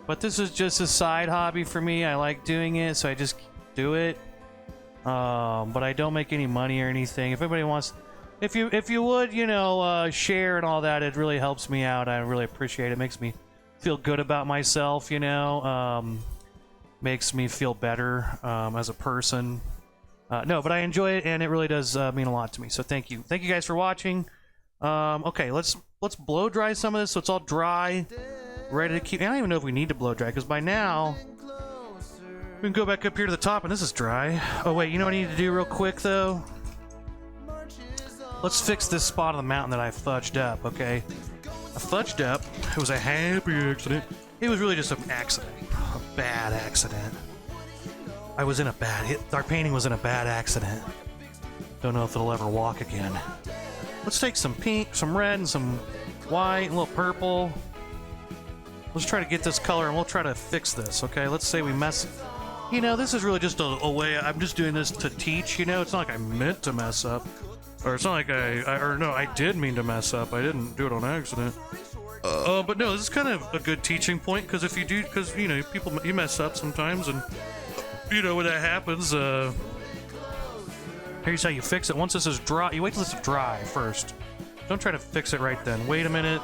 But this is just a side hobby for me. I like doing it, so I just do it. But I don't make any money or anything. If anybody wants... If you would, you know, share and all that, it really helps me out. I really appreciate it. It makes me feel good about myself, you know. Makes me feel better as a person. No, but I enjoy it, and it really does mean a lot to me. So thank you. Thank you guys for watching. Okay, let's blow dry some of this so it's all dry, ready to keep. I don't even know if we need to blow dry, because by now we can go back up here to the top, and this is dry. Oh wait, you know what I need to do real quick though? Let's fix this spot on the mountain that I fudged up, okay? I fudged up. It was a happy accident. It was really just an accident. A bad accident. I was in a bad... Our painting was in a bad accident. Don't know if it'll ever walk again. Let's take some pink, some red, and some white, and a little purple. Let's try to get this color, and we'll try to fix this, okay? Let's say we mess... You know, this is really just a way... I'm just doing this to teach, you know? It's not like I meant to mess up. Or it's not like I did mean to mess up. I didn't do it on accident. But no, this is kind of a good teaching point, because if you do, because, you know, you mess up sometimes, and, you know, when that happens, Here's how you fix it. Once this is dry, you wait till it's dry first. Don't try to fix it right then. Wait a minute.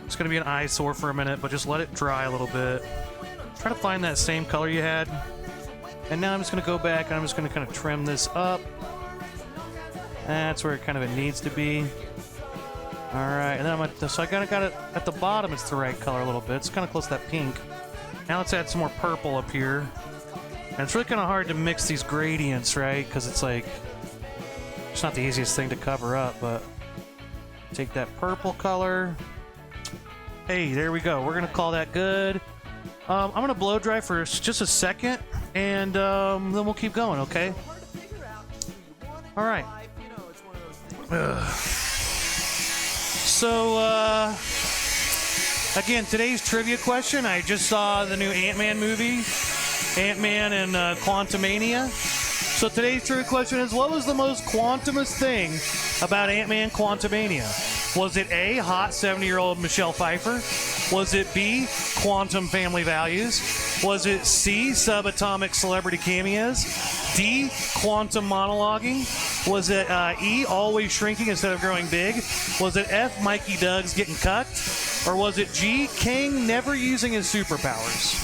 It's going to be an eyesore for a minute, but just let it dry a little bit. Try to find that same color you had. And now I'm just going to go back and I'm just going to kind of trim this up. That's where it kind of needs to be. Alright, and then so I kind of got it at the bottom, it's the right color a little bit. It's kind of close to that pink. Now let's add some more purple up here. And it's really kind of hard to mix these gradients, right? Because it's like, it's not the easiest thing to cover up, but take that purple color. Hey, there we go. We're going to call that good. I'm going to blow dry for just a second, and then we'll keep going, okay? All right. So, again, today's trivia question. I just saw the new Ant-Man movie, Ant-Man and Quantumania. So today's trivia question is, what was the most quantumous thing about Ant-Man Quantumania? Was it A, hot 70-year-old Michelle Pfeiffer? Was it B, quantum family values? Was it C, subatomic celebrity cameos? D, quantum monologuing? Was it E, always shrinking instead of growing big? Was it F, Mikey Dugs getting cucked? Or was it G, King never using his superpowers?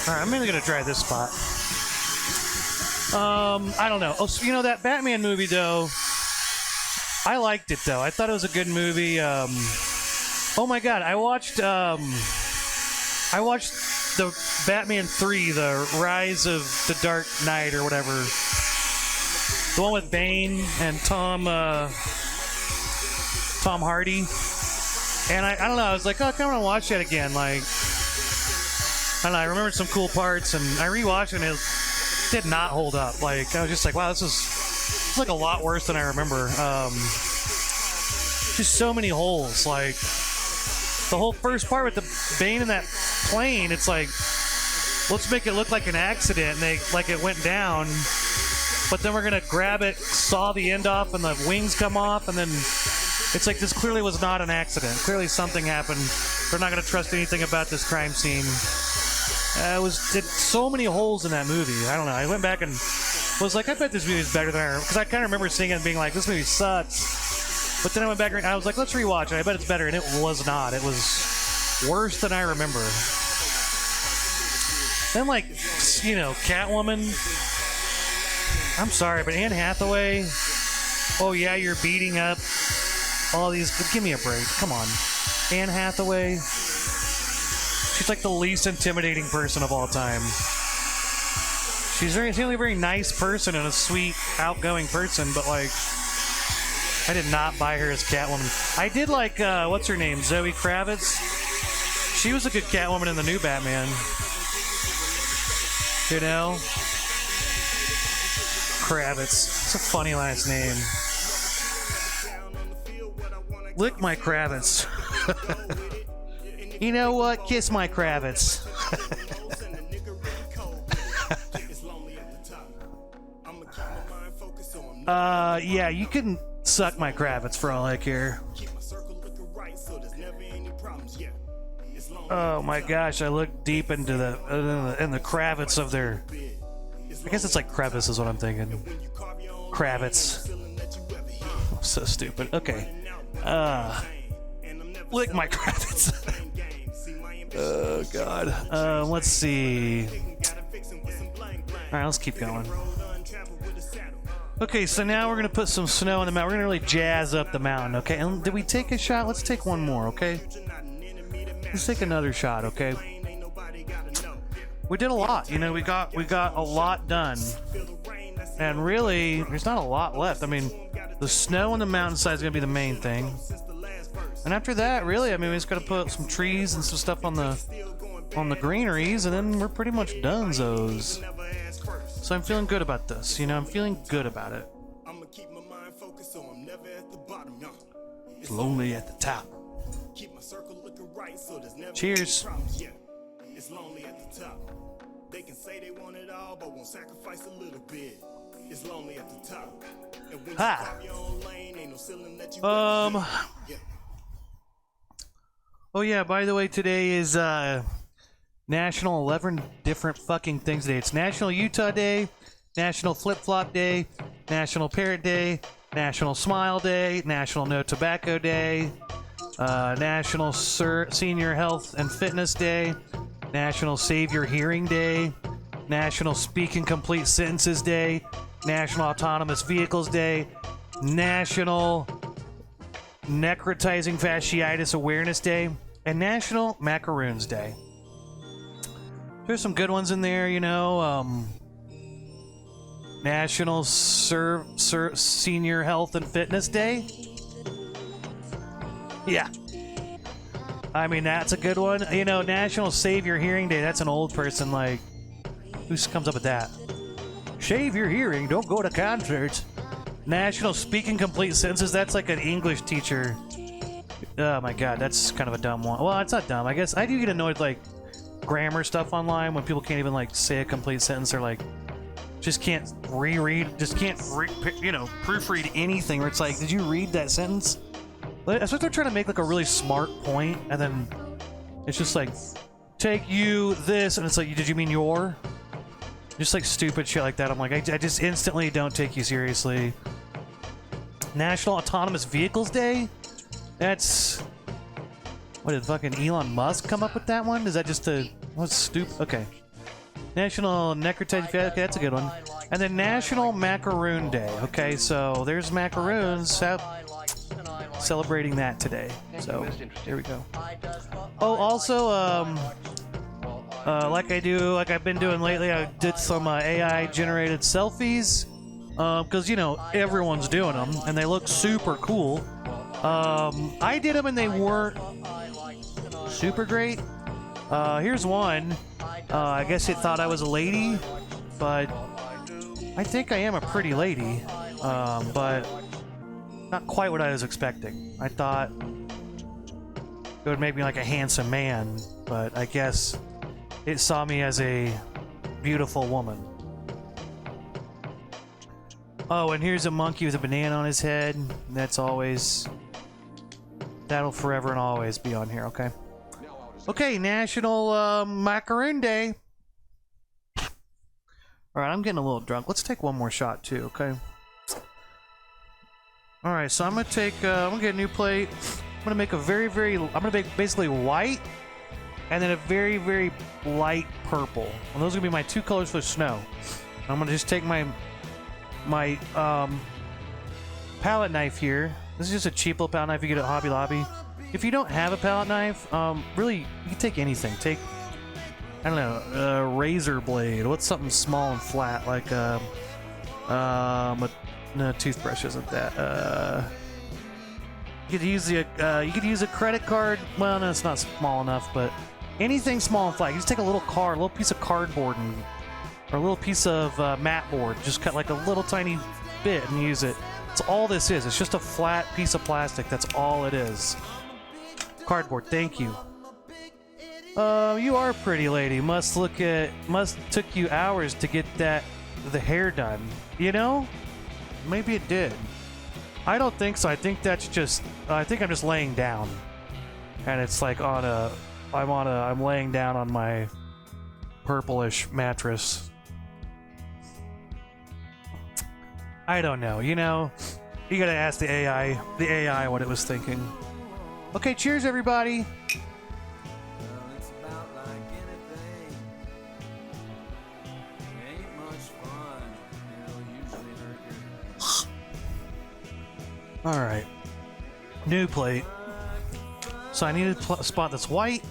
All right, I'm mainly going to try this spot. I don't know. Oh, so, you know, that Batman movie, though, I liked it, though. I thought it was a good movie. Oh, my God. I watched the Batman 3, The Rise of the Dark Knight, or whatever. The one with Bane and Tom Hardy. And I don't know. I was like, oh, I kind of want to watch that again. Like, I don't know. I remember some cool parts, and I rewatched it, and it did not hold up. Like, I was just like, wow, this is like a lot worse than I remember. Just so many holes. Like, the whole first part with the Bane in that plane, it's like, let's make it look like an accident, and they like it went down, but then we're gonna grab it, saw the end off, and the wings come off, and then it's like, this clearly was not an accident. Clearly something happened. We're not gonna trust anything about this crime scene. Did so many holes in that movie. I don't know. I went back and was like, I bet this movie is better than I remember, because I kind of remember seeing it and being like, this movie sucks. But then I went back and I was like, let's rewatch it. I bet it's better, and it was not. It was worse than I remember. Then, like, you know, Catwoman. I'm sorry, but Anne Hathaway. Oh yeah, you're beating up all these. Give me a break. Come on, Anne Hathaway. She's like the least intimidating person of all time. She's really a very nice person and a sweet, outgoing person, but like, I did not buy her as Catwoman. I did like, what's her name? Zoe Kravitz. She was a good Catwoman in the new Batman. You know? Kravitz. It's a funny last name. Lick my Kravitz. You know what? Kiss my Kravitz. Yeah, you can suck my Kravitz for all I care. Oh my gosh, I look deep into the Kravitz of their. I guess it's like crevice is what I'm thinking. Kravitz. So stupid. Okay. Lick my Kravitz. Oh god. Let's see. Alright, let's keep going. Okay, so now we're gonna put some snow on the mountain. We're gonna really jazz up the mountain, okay? And did we take a shot? Let's take one more, okay? Let's take another shot, okay? We did a lot, you know. We got a lot done, and really, there's not a lot left. I mean, the snow on the mountainside is gonna be the main thing, and after that, really, I mean, we just gotta put some trees and some stuff on the greeneries, and then we're pretty much donezo's. So I'm feeling good about this, you know. I'm feeling good about it. It's lonely at the top. Cheers. It's lonely at the top. They can say they want it all, but won't sacrifice a little bit. It's lonely at the top. Oh yeah, by the way, today is National 11 different fucking things day. It's National Utah Day, National Flip Flop Day, National Parrot Day, National Smile Day, National No Tobacco Day, National Senior Health and Fitness Day, National Save Your Hearing Day, National Speak in Complete Sentences Day, National Autonomous Vehicles Day, National Necrotizing Fasciitis Awareness Day, and National Macaroons Day. There's some good ones in there, you know. National Senior Health and Fitness Day. Yeah. I mean, that's a good one. You know, National Save Your Hearing Day. That's an old person, like, who comes up with that? Shave your hearing, don't go to concerts. National Speaking Complete Sentences. That's like an English teacher. Oh my god, that's kind of a dumb one. Well, it's not dumb. I guess I do get annoyed, like, grammar stuff online when people can't even, like, say a complete sentence or, like, just can't reread, just can't, proofread anything where it's like, did you read that sentence? That's what they're trying to make, like, a really smart point, and then it's just like, take you this, and it's like, did you mean your? Just, like, stupid shit like that. I'm like, I just instantly don't take you seriously. National Autonomous Vehicles Day? That's... What, did fucking Elon Musk come up with that one? Is that just a... What's stupid? Okay. National Necrotizing... Okay, that's a good one. And then National Macaroon Day. Okay, so there's macaroons. Celebrating that today. So, here we go. Oh, also, like I've been doing lately, I did some AI-generated selfies. Because, you know, everyone's doing them, and they look super cool. I did them, and they weren't super great. Here's one. I guess it thought I was a lady, but I think I am a pretty lady. But not quite what I was expecting. I thought it would make me like a handsome man, but I guess it saw me as a beautiful woman. Oh, and here's a monkey with a banana on his head. That'll forever and always be on here, okay? Okay, National Macaroon Day. Alright, I'm getting a little drunk. Let's take one more shot, too, okay? Alright, so I'm gonna get a new plate. I'm gonna make I'm gonna make basically white, and then a very, very light purple. And those are gonna be my two colors for snow. I'm gonna just take my palette knife here. This is just a cheap little palette knife you get at Hobby Lobby. If you don't have a palette knife, really, you can take anything. Take, I don't know, a razor blade. What's something small and flat, like no, toothbrush isn't that. You could use a credit card. Well, no, it's not small enough, but anything small and flat. You just take a little piece of cardboard or a little piece of mat board. Just cut like a little tiny bit and use it. That's all this is. It's just a flat piece of plastic. That's all it is. Cardboard. Thank you. You are a pretty lady. Must took you hours to get the hair done. You know? Maybe it did. I don't think so. I think that's just. I think I'm just laying down, and it's like I'm laying down on my purplish mattress. I don't know. You know, you gotta ask the AI what it was thinking. Okay, cheers, everybody. Alright. New plate. So I need a spot that's white.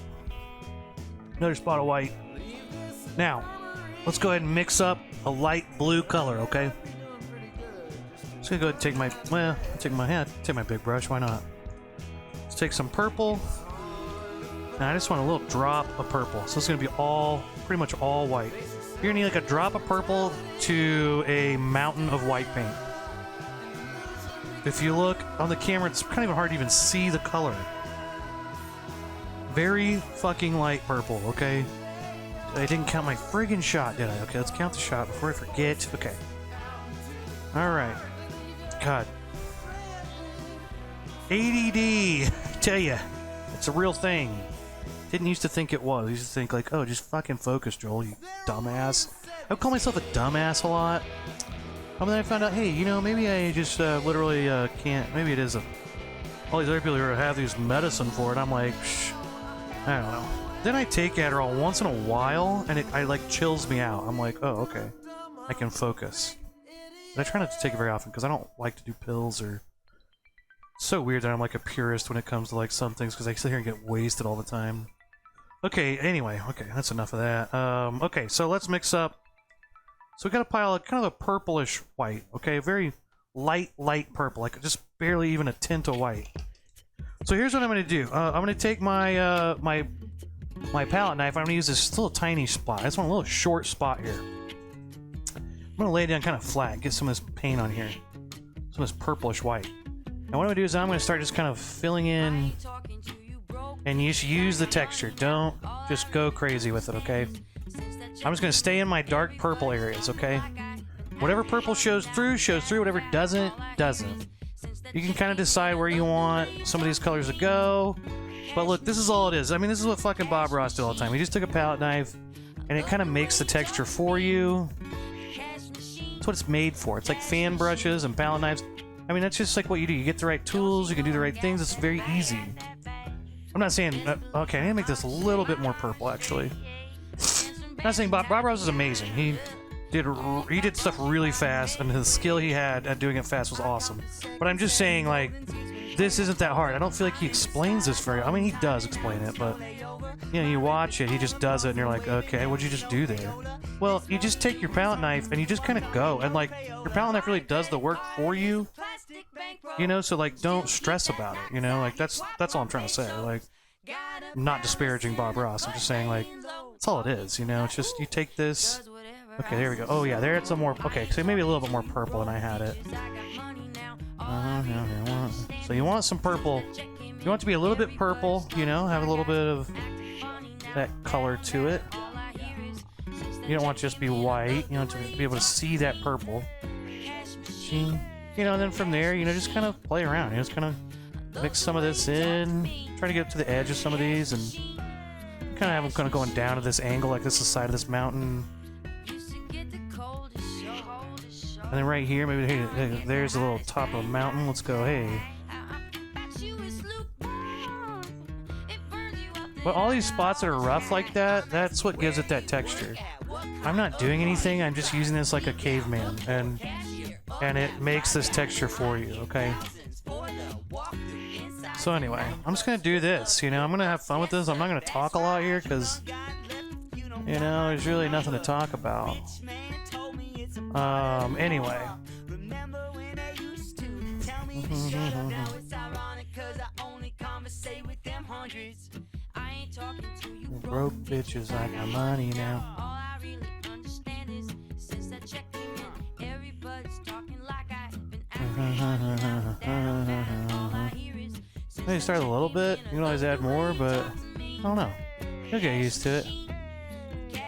Another spot of white. Now, let's go ahead and mix up a light blue color, okay? Just gonna go ahead and take my big brush, why not? Let's take some purple. Now I just want a little drop of purple. So it's gonna be pretty much all white. You're gonna need like a drop of purple to a mountain of white paint. If you look on the camera, it's kind of hard to even see the color. Very fucking light purple, okay? I didn't count my friggin' shot, did I? Okay, let's count the shot before I forget. Okay. Alright. God. ADD. I tell ya, it's a real thing. Didn't used to think it was. I used to think like, oh, just fucking focus, Joel, you dumbass. I would call myself a dumbass a lot. And then I found out, hey, you know, maybe I just literally can't. Maybe it is all these other people who have these medicine for it. I'm like, shh, I don't know. Then I take Adderall once in a while, and I like chills me out. I'm like, oh, okay, I can focus. But I try not to take it very often because I don't like to do pills or. It's so weird that I'm like a purist when it comes to like some things because I sit here and get wasted all the time. Okay, anyway, okay, that's enough of that. Okay, so let's mix up. So we got a pile of kind of a purplish white, okay? Very light purple, like just barely even a tint of white. So here's what I'm gonna do. I'm gonna take my my palette knife. I'm gonna use this little tiny spot. I just want a little short spot here. I'm gonna lay it down kind of flat, get some of this paint on here, some of this purplish white. And what I'm gonna do is I'm gonna start just kind of filling in. And you just use the texture. Don't just go crazy with it, okay? I'm just going to stay in my dark purple areas, okay? Whatever purple shows through, shows through. Whatever doesn't, doesn't. You can kind of decide where you want some of these colors to go. But look, this is all it is. I mean, this is what fucking Bob Ross did all the time. He just took a palette knife, and it kind of makes the texture for you. That's what it's made for. It's like fan brushes and palette knives. I mean, that's just like what you do. You get the right tools, you can do the right things. It's very easy. I'm not saying... okay, I need to make this a little bit more purple, actually. I'm not saying Bob Ross is amazing. He did stuff really fast, and the skill he had at doing it fast was awesome. But I'm just saying, like, this isn't that hard. I don't feel like he explains this very... I mean, he does explain it, but... You know, you watch it, he just does it, and you're like, okay, what'd you just do there? Well, you just take your palette knife, and you just kind of go. And, like, your palette knife really does the work for you. You know, so, like, don't stress about it, you know? Like, that's all I'm trying to say. Like, I'm not disparaging Bob Ross. I'm just saying, like, that's all it is, you know? It's just, you take this... Okay, there we go. Oh, yeah, there it's a more... Okay, so maybe a little bit more purple than I had it. So you want some purple. You want it to be a little bit purple, you know? Have a little bit of that color to it. You don't want it to just be white. You want to be able to see that purple. You know, and then from there, you know, just kind of play around. You know, just kind of mix some of this in. Try to get up to the edge of some of these and kind of have them kind of going down to this angle, like this is the side of this mountain. And then right here, maybe hey, there's a little top of a mountain. Let's go, hey. But all these spots that are rough like that, that's what gives it that texture. I'm not doing anything, I'm just using this like a caveman, and it makes this texture for you, okay? So anyway, I'm just gonna do this, you know, I'm gonna have fun with this. I'm not gonna talk a lot here, because, you know, there's really nothing to talk about. Anyway. Broke bitches, I got money now. Maybe start a little bit. You can always add more, but I don't know. You'll get used to it.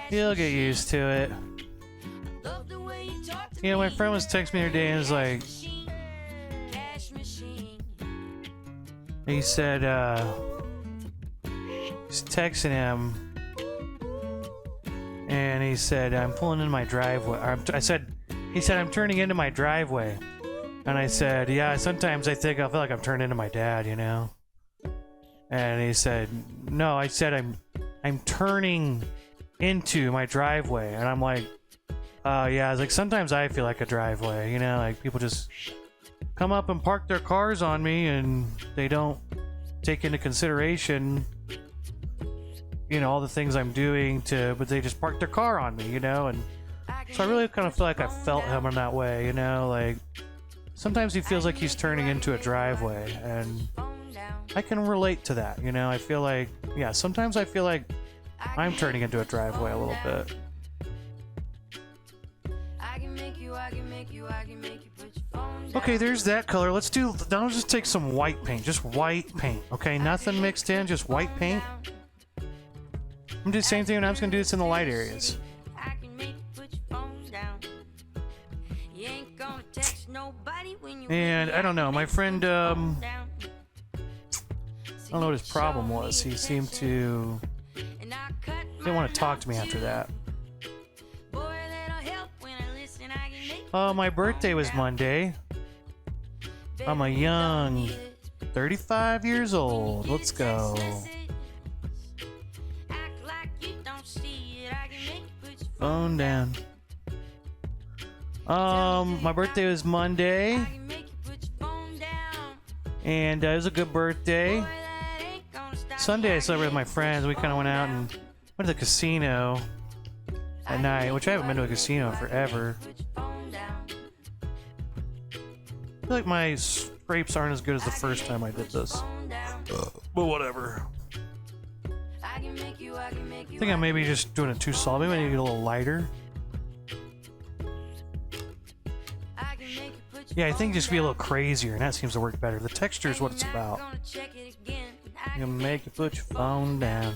You'll get used to it. You know, my friend was texting me the other day and was like, he said, he's texting him, and he said, I'm pulling in my driveway. He said, I'm turning into my driveway. And I said, yeah, sometimes I feel like I'm turning into my dad, you know? And he said, no, I said, I'm turning into my driveway. And I'm like, yeah, I was like, sometimes I feel like a driveway, you know, like people just come up and park their cars on me and they don't take into consideration, you know, all the things I'm doing but they just park their car on me, you know, and so I really kind of feel like I felt him in that way, you know, like sometimes he feels like he's turning into a driveway, and I can relate to that, you know, I feel like, yeah, sometimes I feel like I'm turning into a driveway a little bit. Okay, there's that color. Let's just take some white paint. Just white paint, okay? Nothing mixed in, just white paint. I'm gonna do the same thing, and I'm just gonna do this in the light areas. And I don't know, my friend, I don't know what his problem was. He seemed to Didn't want to talk to me after that. My birthday was Monday. I'm a young 35 years old. Let's go. Phone down. My birthday was Monday. And it was a good birthday. Sunday I celebrated with my friends. We kind of went out and went to the casino at night, which I haven't been to a casino in forever. I feel like my scrapes aren't as good as the first time I did this. But whatever. I think I'm maybe just doing it too solid. Maybe I need to get a little lighter. Yeah, I think just be a little crazier, and that seems to work better. The texture is what it's about. You can make you put your phone down.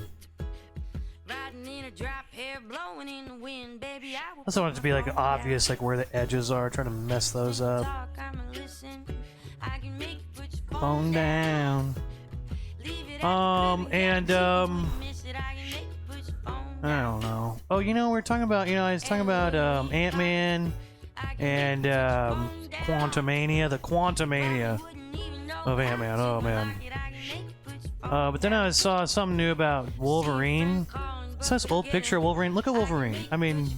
I also want it to be like obvious, like where the edges are. Trying to mess those up. Phone down. I don't know. Oh, you know, we're talking about. I was talking about Ant-Man and Quantumania, the Quantumania of Ant-Man. Oh man. But then I saw something new about Wolverine. It's this old picture of Wolverine. Look at Wolverine. I mean,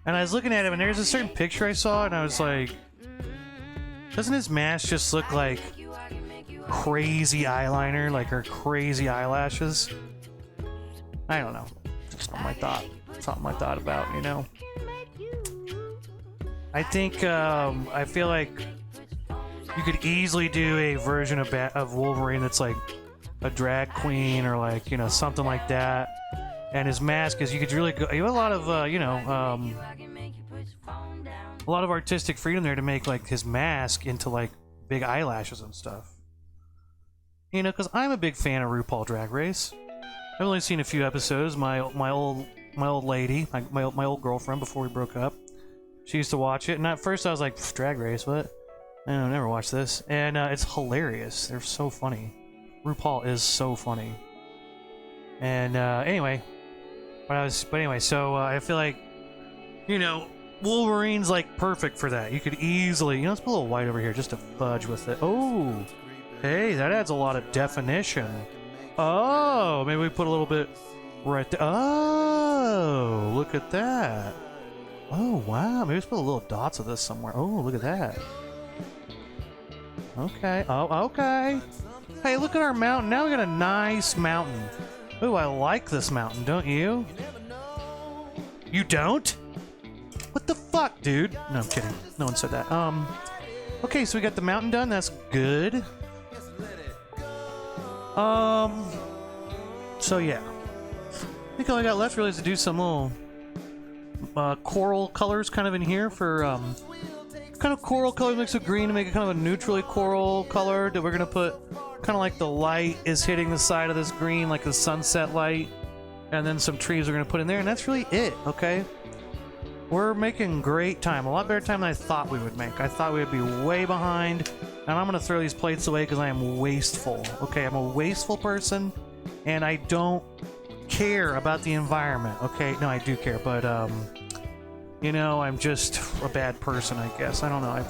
and I was looking at him, and there's a certain picture I saw, and I was like, doesn't his mask just look like crazy eyeliner, like her crazy eyelashes? I don't know. Just something I thought. Something I thought about, you know. I think I feel like you could easily do a version of Wolverine that's like a drag queen or like, you know, something like that. And his mask is, you could really go, you have a lot of a lot of artistic freedom there to make like his mask into like big eyelashes and stuff. You know, because I'm a big fan of RuPaul Drag Race. I've only seen a few episodes. My old lady, my old girlfriend before we broke up, she used to watch it, and at first I was like, Drag Race, what? I never watched this. And it's hilarious. They're so funny. RuPaul is so funny. And anyway, so I feel like, you know, Wolverine's like perfect for that. You could easily, you know, let's put a little white over here just to fudge with it. Oh, hey, that adds a lot of definition. Oh, maybe we put a little bit right there. Oh, look at that. Oh, wow. Maybe let's put a little dots of this somewhere. Oh, look at that. Okay. Oh, okay. Hey, look at our mountain. Now we got a nice mountain. Ooh, I like this mountain, don't you? You don't? What the fuck, dude? No, I'm kidding. No one said that. Okay, so we got the mountain done. That's good. So yeah. I think all I got left really is to do some little coral colors kind of in here for kind of coral color mixed with green to make it kind of a neutrally coral color that we're gonna put kind of like the light is hitting the side of this green, like the sunset light, and then some trees we're gonna put in there, and that's really it. Okay, we're making great time, a lot better time than I thought we would make. I thought we would be way behind, and I'm gonna throw these plates away because I am wasteful. Okay, I'm a wasteful person, and I don't care about the environment. Okay, no, I do care, but you know, I'm just a bad person, I guess. I don't know. I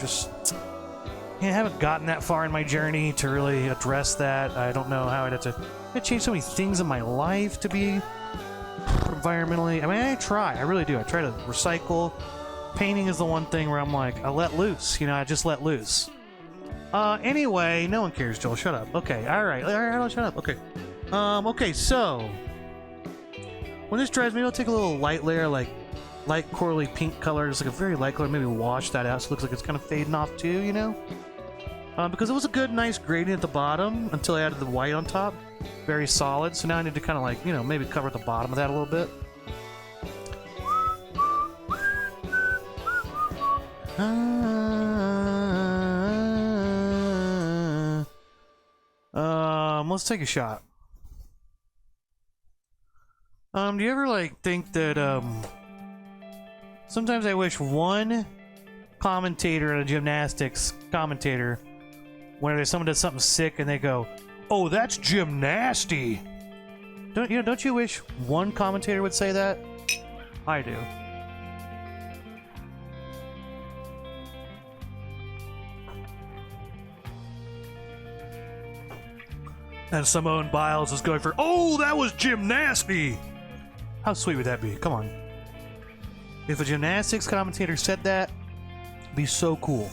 haven't gotten that far in my journey to really address that. I don't know how I'd have to change so many things in my life to be environmentally. I mean, I try. I really do. I try to recycle. Painting is the one thing where I'm like, I let loose. You know, I just let loose. Anyway, no one cares, Joel. Shut up. Okay, alright. Alright, shut up. Okay. Okay, so when this dries, maybe I'll take a little light layer, like light corally pink color, just like a very light color, maybe wash that out so it looks like it's kind of fading off too, you know? Because it was a good, nice gradient at the bottom until I added the white on top. Very solid, so now I need to kind of like, you know, maybe cover the bottom of that a little bit. Let's take a shot. Do you ever like think that sometimes I wish one commentator in a gymnastics commentator, when someone does something sick and they go, Oh, that's gymnasty. Don't you wish one commentator would say that? I do. And Simone Biles is going for, oh, that was gymnasty. How sweet would that be? Come on. If a gymnastics commentator said that, it'd be so cool.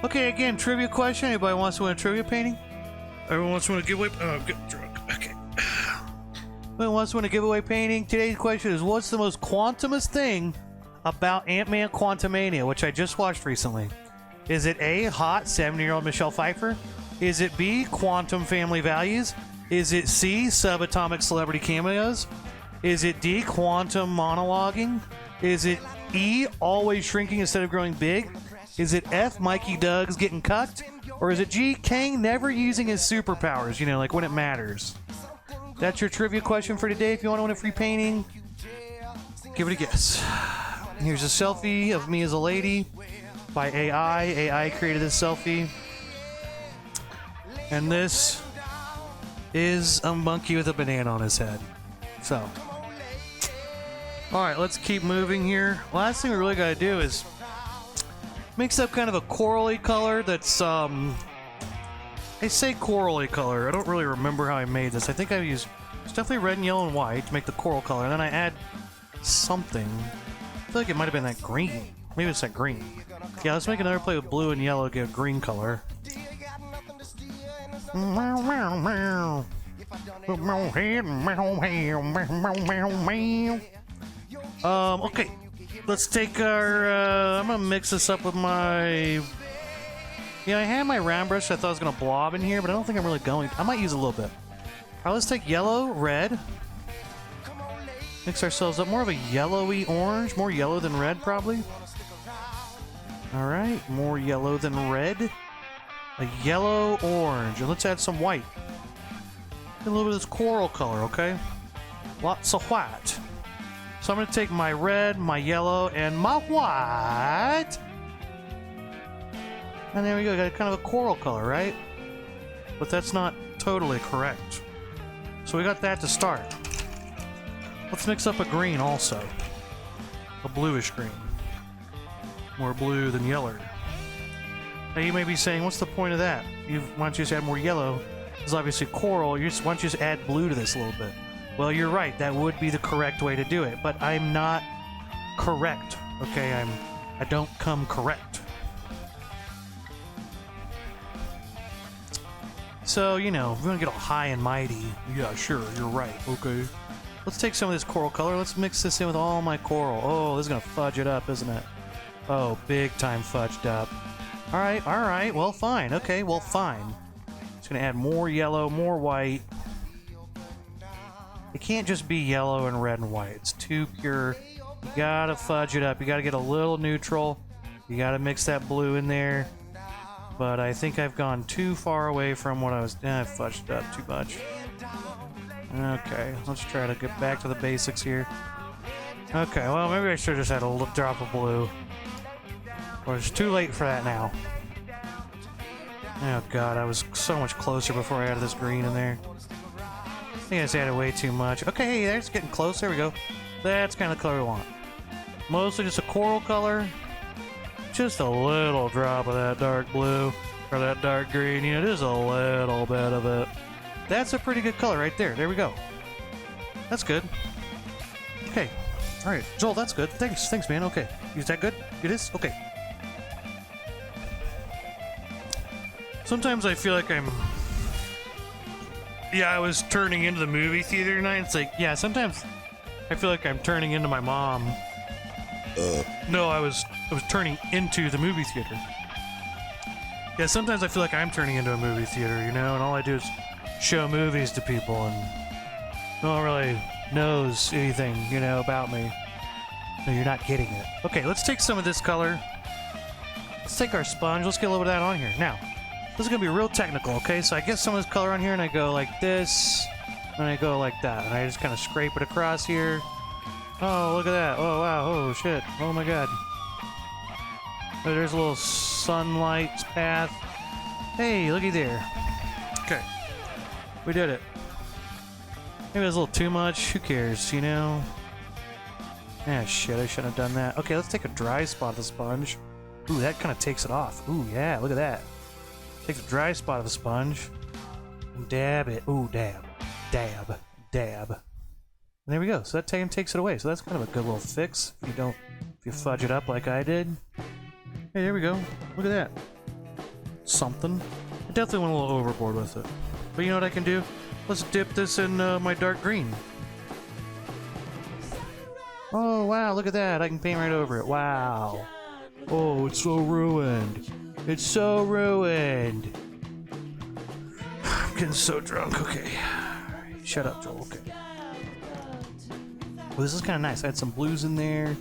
Okay, again, trivia question. Anybody wants to win a trivia painting? Everyone wants to win a giveaway? Oh, I'm getting drunk. Okay. Everyone wants to win a giveaway painting. Today's question is, what's the most quantumous thing about Ant-Man Quantumania, which I just watched recently? Is it A, hot 70-year-old Michelle Pfeiffer? Is it B, quantum family values? Is it C, subatomic celebrity cameos? Is it D, quantum monologuing? Is it E, always shrinking instead of growing big? Is it F, Mikey Doug's getting cucked? Or is it G, Kang never using his superpowers, you know, like when it matters? That's your trivia question for today. If you want to win a free painting, give it a guess. Here's a selfie of me as a lady by AI. AI created this selfie. And this is a monkey with a banana on his head. So, alright, let's keep moving here. Last thing we really gotta do is mix up kind of a corally color that's, I say corally color. I don't really remember how I made this. I think I used, it's definitely red and yellow and white to make the coral color. And then I add something. I feel like it might have been that green. Maybe it's that green. Yeah, let's make another plate with blue and yellow to get a green color. Okay. Let's take our, I'm gonna mix this up with my... Yeah, I had my round brush. I thought I was gonna blob in here, but I don't think I'm really going. I might use a little bit. Alright, let's take yellow, red. Mix ourselves up. More of a yellowy orange. More yellow than red, probably. Alright, more yellow than red. A yellow orange. And let's add some white. A little bit of this coral color, okay? Lots of white. So I'm going to take my red, my yellow, and my white. And there we go. Got kind of a coral color, right? But that's not totally correct. So we got that to start. Let's mix up a green also. A bluish green. More blue than yellow. Now you may be saying, what's the point of that? Why don't you just add more yellow? It's obviously coral. Why don't you just add blue to this a little bit? Well, you're right. That would be the correct way to do it. But I'm not correct. Okay, I don't come correct. So, you know, we're gonna get all high and mighty. Yeah, sure, you're right. Okay. Let's take some of this coral color. Let's mix this in with all my coral. Oh, this is gonna fudge it up, isn't it? Oh, big time fudged up. Alright, well, fine. Okay, well, fine. Just gonna add more yellow, more white. It can't just be yellow and red and white. It's too pure. You gotta fudge it up. You gotta get a little neutral. You gotta mix that blue in there. But I think I've gone too far away from what I was... I fudged it up too much. Okay, let's try to get back to the basics here. Okay, well, maybe I should have just had a little drop of blue. Or it's too late for that now. Oh god, I was so much closer before I added this green in there. I think I just added way too much. Okay, hey, that's getting close. There we go. That's kind of the color we want. Mostly just a coral color. Just a little drop of that dark blue. Or that dark green. You know, just a little bit of it. That's a pretty good color right there. There we go. That's good. Okay. Alright, Joel, that's good. Thanks, man. Okay. Is that good? It is? Okay. Sometimes I feel like I'm... Yeah, I was turning into the movie theater tonight. It's like, yeah, sometimes I feel like I'm turning into my mom. No, I was turning into the movie theater. Yeah, sometimes I feel like I'm turning into a movie theater, you know, and all I do is show movies to people, and no one really knows anything, you know, about me. No, you're not getting it. Okay, let's take some of this color. Let's take our sponge. Let's get a little bit of that on here. Now, this is going to be real technical, okay? So I get some of this color on here, and I go like this, and I go like that. And I just kind of scrape it across here. Oh, look at that. Oh, wow. Oh, shit. Oh, my God. Oh, there's a little sunlight path. Hey, looky there. Okay. We did it. Maybe it was a little too much. Who cares, you know? Ah, shit, I shouldn't have done that. Okay, let's take a dry spot of the sponge. Ooh, that kind of takes it off. Ooh, yeah, look at that. Take the dry spot of the sponge and dab it. Ooh, dab. Dab. Dab. And there we go. So that takes it away. So that's kind of a good little fix if you fudge it up like I did. Hey, there we go. Look at that. Something. I definitely went a little overboard with it. But you know what I can do? Let's dip this in my dark green. Oh, wow, look at that. I can paint right over it. Wow. Oh, it's so ruined. It's so ruined. I'm getting so drunk. Okay. Shut up, Joel. Okay. Oh, this is kind of nice. I had some blues in there.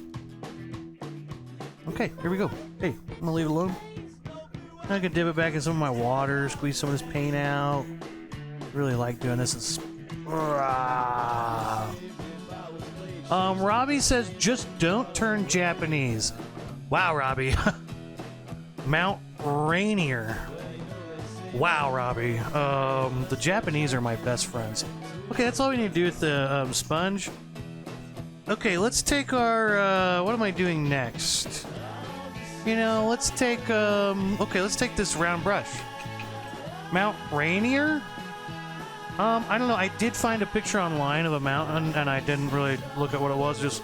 Okay, here we go. Hey, I'm gonna leave it alone. I can dip it back in some of my water, squeeze some of this paint out. Really like doing this. It's... Robbie says, just don't turn Japanese. Wow, Robbie. Mount Rainier. Wow, Robbie. The Japanese are my best friends. Okay, that's all we need to do with the sponge. Okay, let's take our, what am I doing next? You know, let's take, okay, let's take this round brush. Mount Rainier? I don't know, I did find a picture online of a mountain, and I didn't really look at what it was, just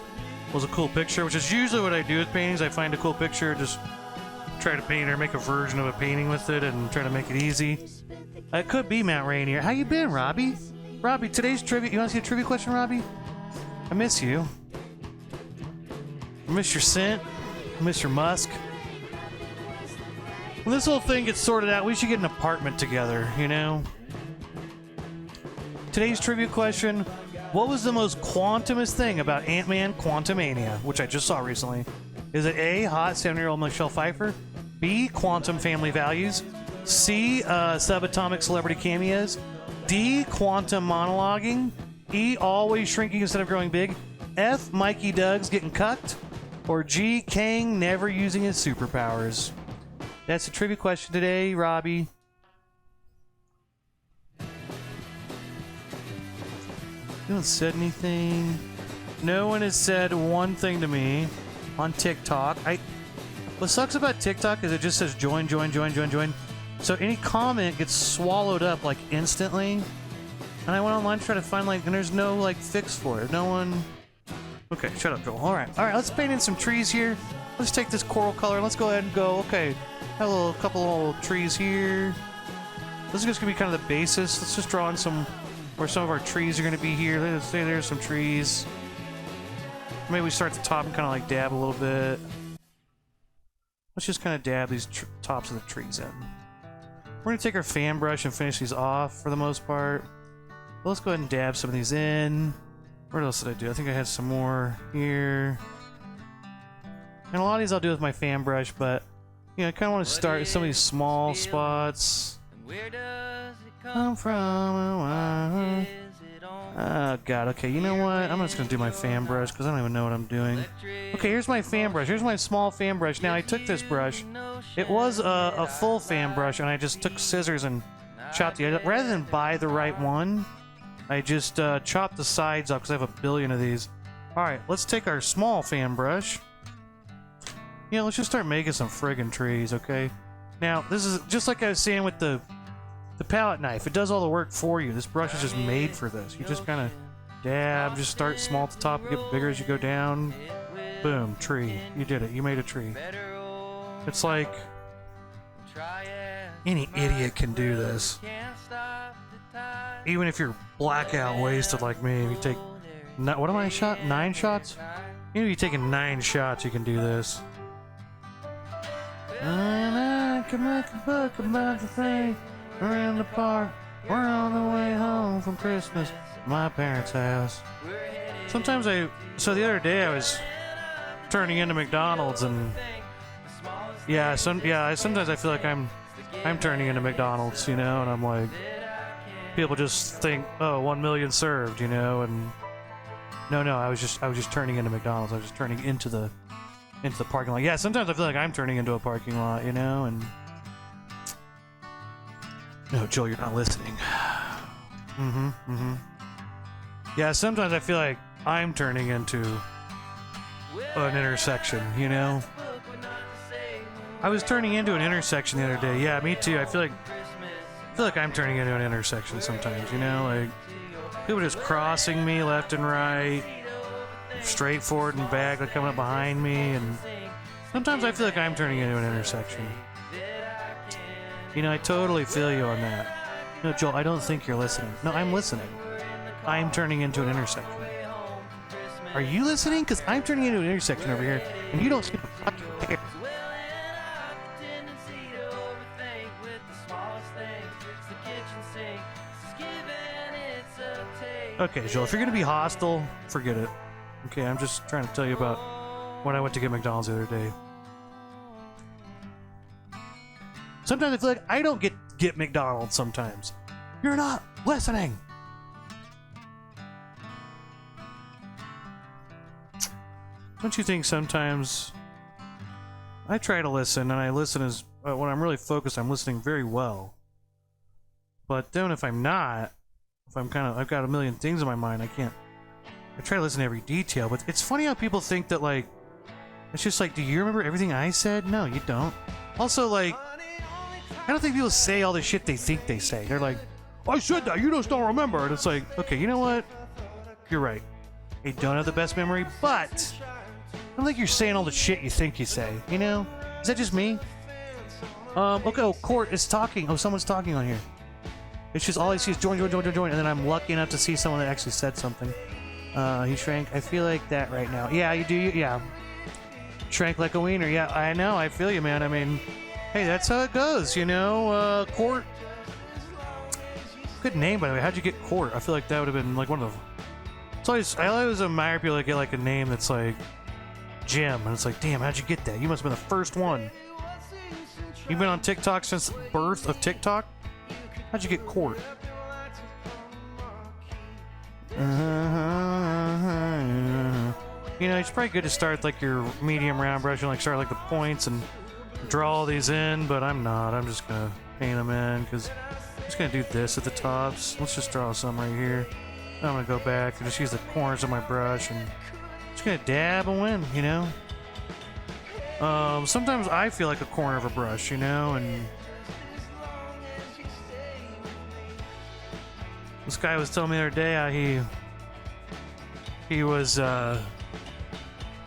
was a cool picture, which is usually what I do with paintings. I find a cool picture, just try to paint or make a version of a painting with it, and try to make it easy. It could be Mount Rainier. How you been, Robbie? Robbie, today's trivia, you want to see a trivia question, Robbie? I miss you. I miss your scent. I miss your musk. When this whole thing gets sorted out, we should get an apartment together, you know? Today's trivia question, what was the most quantumous thing about Ant-Man Quantumania, which I just saw recently? Is it A, hot 7-year-old Michelle Pfeiffer, B, quantum family values, C, subatomic celebrity cameos, D, quantum monologuing, E, always shrinking instead of growing big, F, Mikey Doug's getting cucked, or G, Kang never using his superpowers? That's the trivia question today, Robbie. No one said anything. No one has said one thing to me on TikTok. What sucks about TikTok is it just says join, join, join, join, join. So any comment gets swallowed up like instantly. And I went online to try to find and there's no fix for it. No one. Okay, shut up, Joel. All right, let's paint in some trees here. Let's take this coral color. Let's go ahead and go. Okay, have a couple of little trees here. This is just gonna be kind of the basis. Let's just draw in where some of our trees are gonna be here. Let's say there's some trees. Maybe we start at the top and kind of dab a little bit. Let's just kind of dab these tops of the trees in. We're gonna take our fan brush and finish these off for the most part. But let's go ahead and dab some of these in. What else did I do? I think I had some more here. And a lot of these I'll do with my fan brush, but you know, I kind of want to start with some of these small spots. Where does it come from? Oh god, okay, you know what? I'm just gonna do my fan brush because I don't even know what I'm doing. Okay, here's my fan brush. Here's my small fan brush. Now I took this brush. It was a full fan brush, and I just took scissors and chopped the edge. Rather than buy the right one, I just chopped the sides off because I have a billion of these. Alright, let's take our small fan brush. Yeah, let's just start making some friggin' trees, okay? Now, this is just like I was saying with the palette knife. It does all the work for you. This brush is just made for this. You just kind of dab, just start small at the top and get bigger as you go down. Boom, tree. You did it. You made a tree. It's like any idiot can do this. Even if you're blackout wasted like me, if you take what am I shot? 9 shots? Even if you're taking 9 shots, you can do this. And I can make a book about the thing around the park. We're on the way home from Christmas, my parents' house. Sometimes so the other day I was turning into McDonald's, and sometimes I feel like I'm turning into McDonald's, you know, and I'm like, people just think, oh, 1 million served, you know, and no, I was just turning into McDonald's. I was just turning into the parking lot. Yeah, sometimes I feel like I'm turning into a parking lot, you know, and no, Joel, you're not listening. Yeah, sometimes I feel like I'm turning into an intersection, you know? I was turning into an intersection the other day. Yeah, me too. I feel like I'm turning into an intersection sometimes, you know? Like, people just crossing me left and right, straight forward and back, like coming up behind me, and sometimes I feel like I'm turning into an intersection. You know, I totally feel you on that. No, Joel, I don't think you're listening. No, I'm listening. I'm turning into an intersection. Are you listening? Because I'm turning into an intersection over here, and you don't seem to fucking care. Okay, Joel, if you're going to be hostile, forget it. Okay, I'm just trying to tell you about when I went to get McDonald's the other day. Sometimes I feel like I don't get McDonald's sometimes. You're not listening. Don't you think sometimes I try to listen, and I listen as when I'm really focused, I'm listening very well. But then if I'm not, if I've got a million things in my mind, I try to listen to every detail. But it's funny how people think that, like, it's just like, do you remember everything I said? No, you don't. Also, like, I don't think people say all the shit they think they say. They're like, I said that, you just don't remember. And it's like, okay, you know what? You're right. I don't have the best memory, but I don't think you're saying all the shit you think you say, you know? Is that just me? Okay, oh, Court is talking. Oh, someone's talking on here. It's just all I see is join, and then I'm lucky enough to see someone that actually said something. He shrank. I feel like that right now. Yeah, you do, yeah. Shrank like a wiener. Yeah, I know, I feel you, man. I mean, hey, that's how it goes, you know? Court. Good name, by the way. How'd you get Court? I feel like that would have been like one of the... I always admire people that get like a name that's like Jim, and it's like, damn, how'd you get that? You must have been the first one. You've been on TikTok since the birth of TikTok? How'd you get Court? You know, it's probably good to start like your medium round brush and like start like the points and draw all these in, but I'm not. I'm just gonna paint them in because I'm just gonna do this at the tops. Let's just draw some right here. I'm gonna go back and just use the corners of my brush and just gonna dab and win, you know? Sometimes I feel like a corner of a brush, you know, and this guy was telling me the other day how he was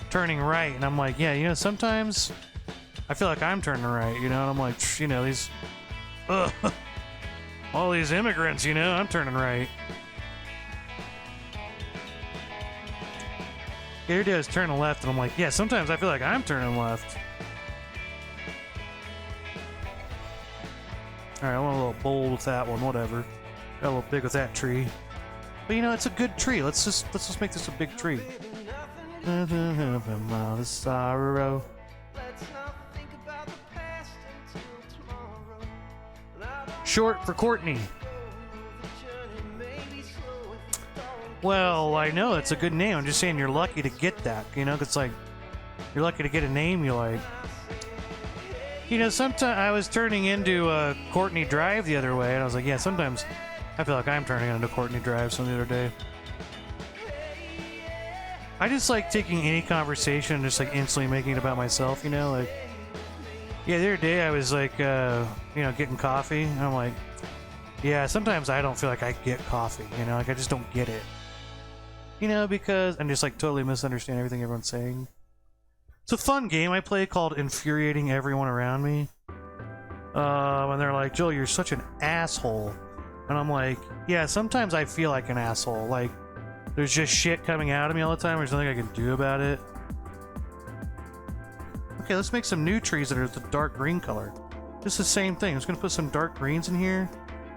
turning right, and I'm like, yeah, you know, sometimes I feel like I'm turning right, you know, and I'm like, you know, these all these immigrants, you know, I'm turning right. The other day I was turning left, and I'm like, yeah, sometimes I feel like I'm turning left. Alright, I went a little bold with that one, whatever. Got a little big with that tree. But you know, it's a good tree. Let's just make this a big tree. Sorrow. Short for Courtney. Well, I know it's a good name. I'm just saying you're lucky to get that. You know, it's like you're lucky to get a name you like. You know, sometimes I was turning into Courtney Drive the other way, and I was like, yeah, sometimes I feel like I'm turning into Courtney Drive some the other day. I just like taking any conversation and just like instantly making it about myself, you know? Like, yeah, the other day I was like, you know, getting coffee, and I'm like, yeah, sometimes I don't feel like I get coffee, you know? Like, I just don't get it. You know, because I'm just like totally misunderstand everything everyone's saying. It's a fun game I play called Infuriating Everyone Around Me. And they're like, Joel, you're such an asshole. And I'm like, yeah, sometimes I feel like an asshole. Like, there's just shit coming out of me all the time. There's nothing I can do about it. Okay, let's make some new trees that are the dark green color. Just the same thing. I'm just gonna put some dark greens in here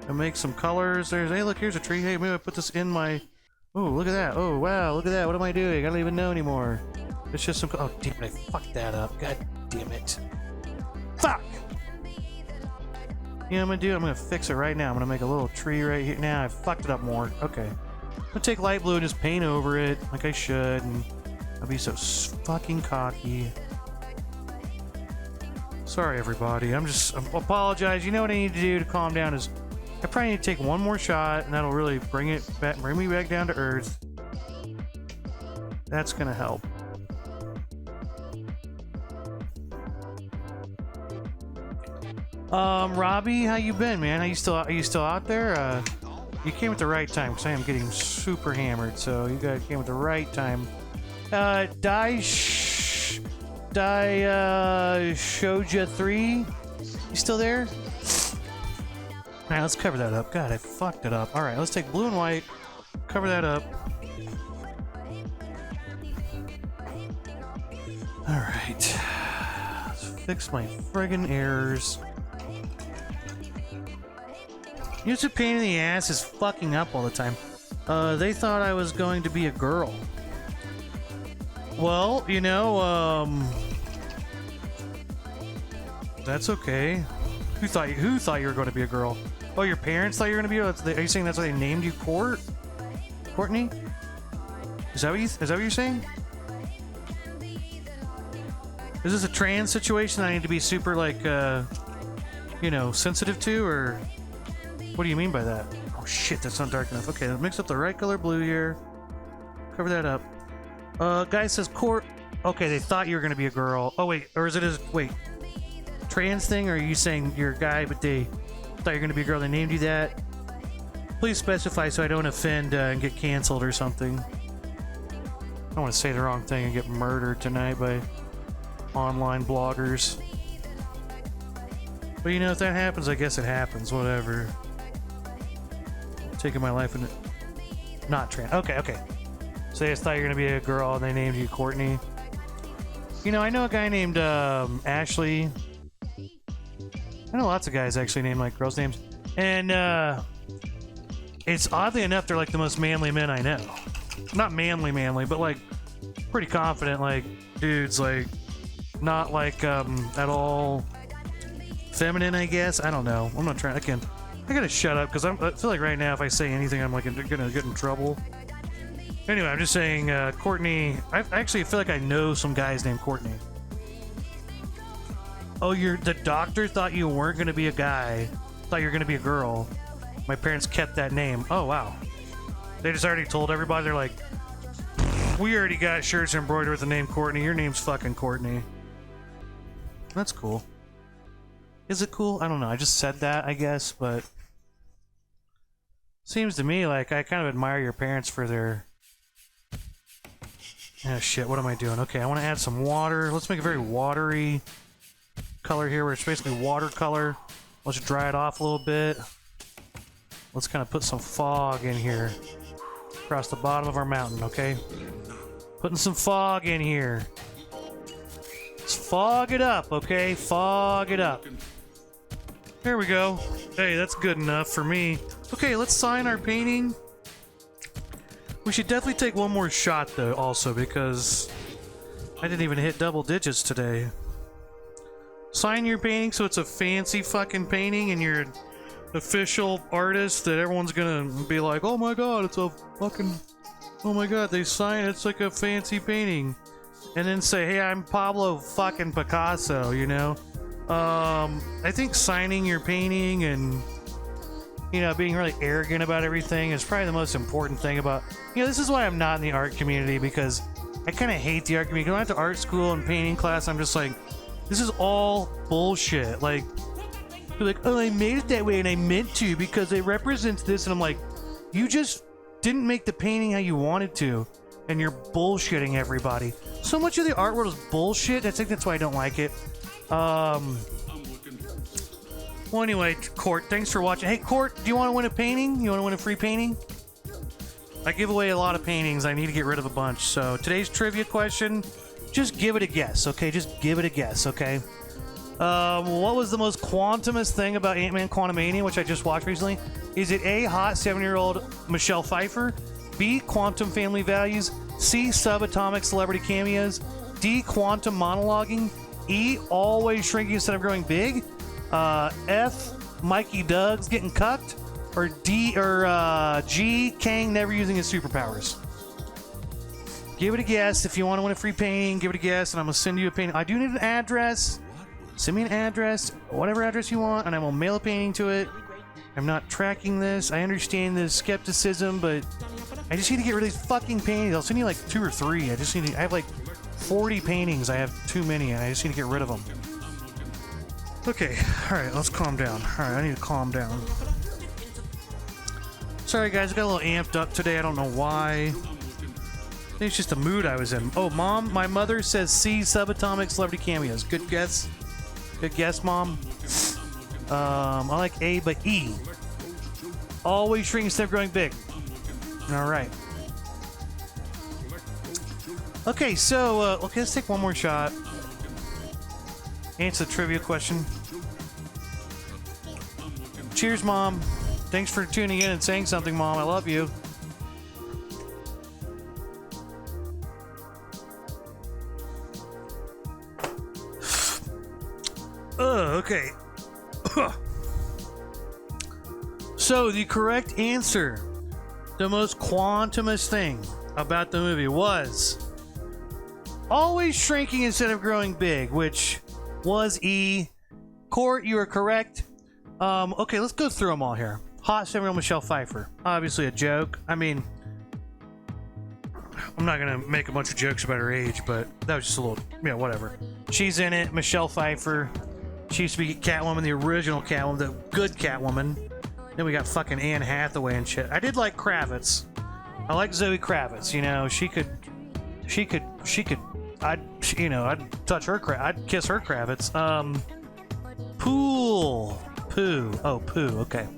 and make some colors. Hey, look, here's a tree. Hey, maybe I put this in my... Oh, look at that. Oh, wow, look at that. What am I doing? I don't even know anymore. It's just some... Oh, damn it, I fucked that up. God damn it. Fuck! You know what I'm gonna do? I'm gonna fix it right now. I'm gonna make a little tree right here. Now I fucked it up more. Okay. I'm gonna take light blue and just paint over it like I should, and I'll be so fucking cocky. Sorry, everybody. I apologize. You know what I need to do to calm down is I probably need to take one more shot, and that'll really bring me back down to earth. That's gonna help. Robbie, how you been, man? Are you still out there? You came at the right time because I am getting super hammered. So you guys came at the right time. Shoja 3, you still there? All right, let's cover that up. God, I fucked it up. All right, let's take blue and white, cover that up. All right, let's fix my friggin' errors. It's a pain in the ass is fucking up all the time. They thought I was going to be a girl. Well, you know, that's okay. Who thought you were going to be a girl? Oh, your parents thought you were going to be. Are you saying that's why they named you Courtney? Is that what you're saying? Is this a trans situation I need to be super like, you know, sensitive to, or what do you mean by that? Oh shit, that's not dark enough. Okay, let's mix up the right color blue here. Cover that up. Guy says Court. Okay, they thought you were gonna be a girl. Oh wait, or is it wait, trans thing? Or are you saying you're a guy, but they thought you were gonna be a girl? They named you that. Please specify so I don't offend and get canceled or something. I don't want to say the wrong thing and get murdered tonight by online bloggers. But you know, if that happens, I guess it happens. Whatever. Taking my life in not trans. Okay. So they just thought you were gonna be a girl and they named you Courtney. You know, I know a guy named Ashley. I know lots of guys actually named like girls' names, and it's oddly enough they're like the most manly men I know. Not manly, but like pretty confident, like dudes, like not like at all feminine, I guess. I don't know. I'm not trying. I gotta shut up because I feel like right now if I say anything, I'm like gonna get in trouble. Anyway, I'm just saying, Courtney. I actually feel like I know some guys named Courtney. Oh, the doctor thought you weren't gonna be a guy. Thought you were gonna be a girl. My parents kept that name. Oh wow. They just already told everybody. They're like, we already got shirts embroidered with the name Courtney. Your name's fucking Courtney. That's cool. Is it cool? I don't know. I just said that, I guess, but seems to me like I kind of admire your parents for their. Oh shit, what am I doing? Okay, I want to add some water. Let's make a very watery color here where it's basically watercolor. Let's dry it off a little bit. Let's kind of put some fog in here across the bottom of our mountain, okay? Putting some fog in here. Let's fog it up, okay? Fog it up. There we go. Hey, that's good enough for me. Okay, let's sign our painting. We should definitely take one more shot, though, also, because I didn't even hit double digits today. Sign your painting so it's a fancy fucking painting and you're an official artist that everyone's gonna be like, oh my god, it's a fucking... Oh my god, they sign it's like a fancy painting. And then say, hey, I'm Pablo fucking Picasso, you know? I think signing your painting and, you know, being really arrogant about everything is probably the most important thing about... You know, this is why I'm not in the art community, because I kind of hate the art community. When I went to art school and painting class, I'm just like, this is all bullshit. Like, you're like, oh, I made it that way and I meant to because it represents this. And I'm like, you just didn't make the painting how you wanted to. And you're bullshitting everybody. So much of the art world is bullshit. I think that's why I don't like it. Well, anyway, Court, thanks for watching. Hey, Court, do you want to win a painting? You want to win a free painting? I give away a lot of paintings. I need to get rid of a bunch. So today's trivia question, just give it a guess, okay? Just give it a guess, okay? What was the most quantumous thing about Ant-Man Quantumania, which I just watched recently? Is it A, hot 7-year-old Michelle Pfeiffer? B, quantum family values? C, subatomic celebrity cameos? D, quantum monologuing? E, always shrinking instead of growing big? F, Mikey Doug's getting cucked? Or G, Kang never using his superpowers? Give it a guess. If you want to win a free painting, give it a guess, and I'm going to send you a painting. I do need an address. Send me an address, whatever address you want, and I will mail a painting to it. I'm not tracking this. I understand the skepticism, but I just need to get rid of these fucking paintings. I'll send you like 2 or 3. I have like 40 paintings. I have too many, and I just need to get rid of them. Okay, alright, let's calm down. Alright, I need to calm down. Sorry guys, I got a little amped up today. I don't know why. I think it's just the mood I was in. Oh, Mom, my mother says C, subatomic celebrity cameos. Good guess. Good guess, Mom. I like A, but E. Always shrinking instead of growing big. Alright. Okay, so, okay, let's take one more shot. Answer the trivia question. Cheers, Mom. Thanks for tuning in and saying something, Mom. I love you. Okay. So, the correct answer, the most quantumous thing about the movie was always shrinking instead of growing big, which was E. Court, you are correct. Okay, let's go through them all here. Hot 7-year-old Michelle Pfeiffer. Obviously a joke. I mean, I'm not gonna make a bunch of jokes about her age, but that was just a little, yeah, whatever. She's in it. Michelle Pfeiffer. She used to be Catwoman, the original Catwoman, the good Catwoman. Then we got fucking Anne Hathaway and shit. I did like Kravitz. I like Zoe Kravitz. You know, she could. I'd touch her. I'd kiss her Kravitz. Poo. Oh, Pooh. Okay.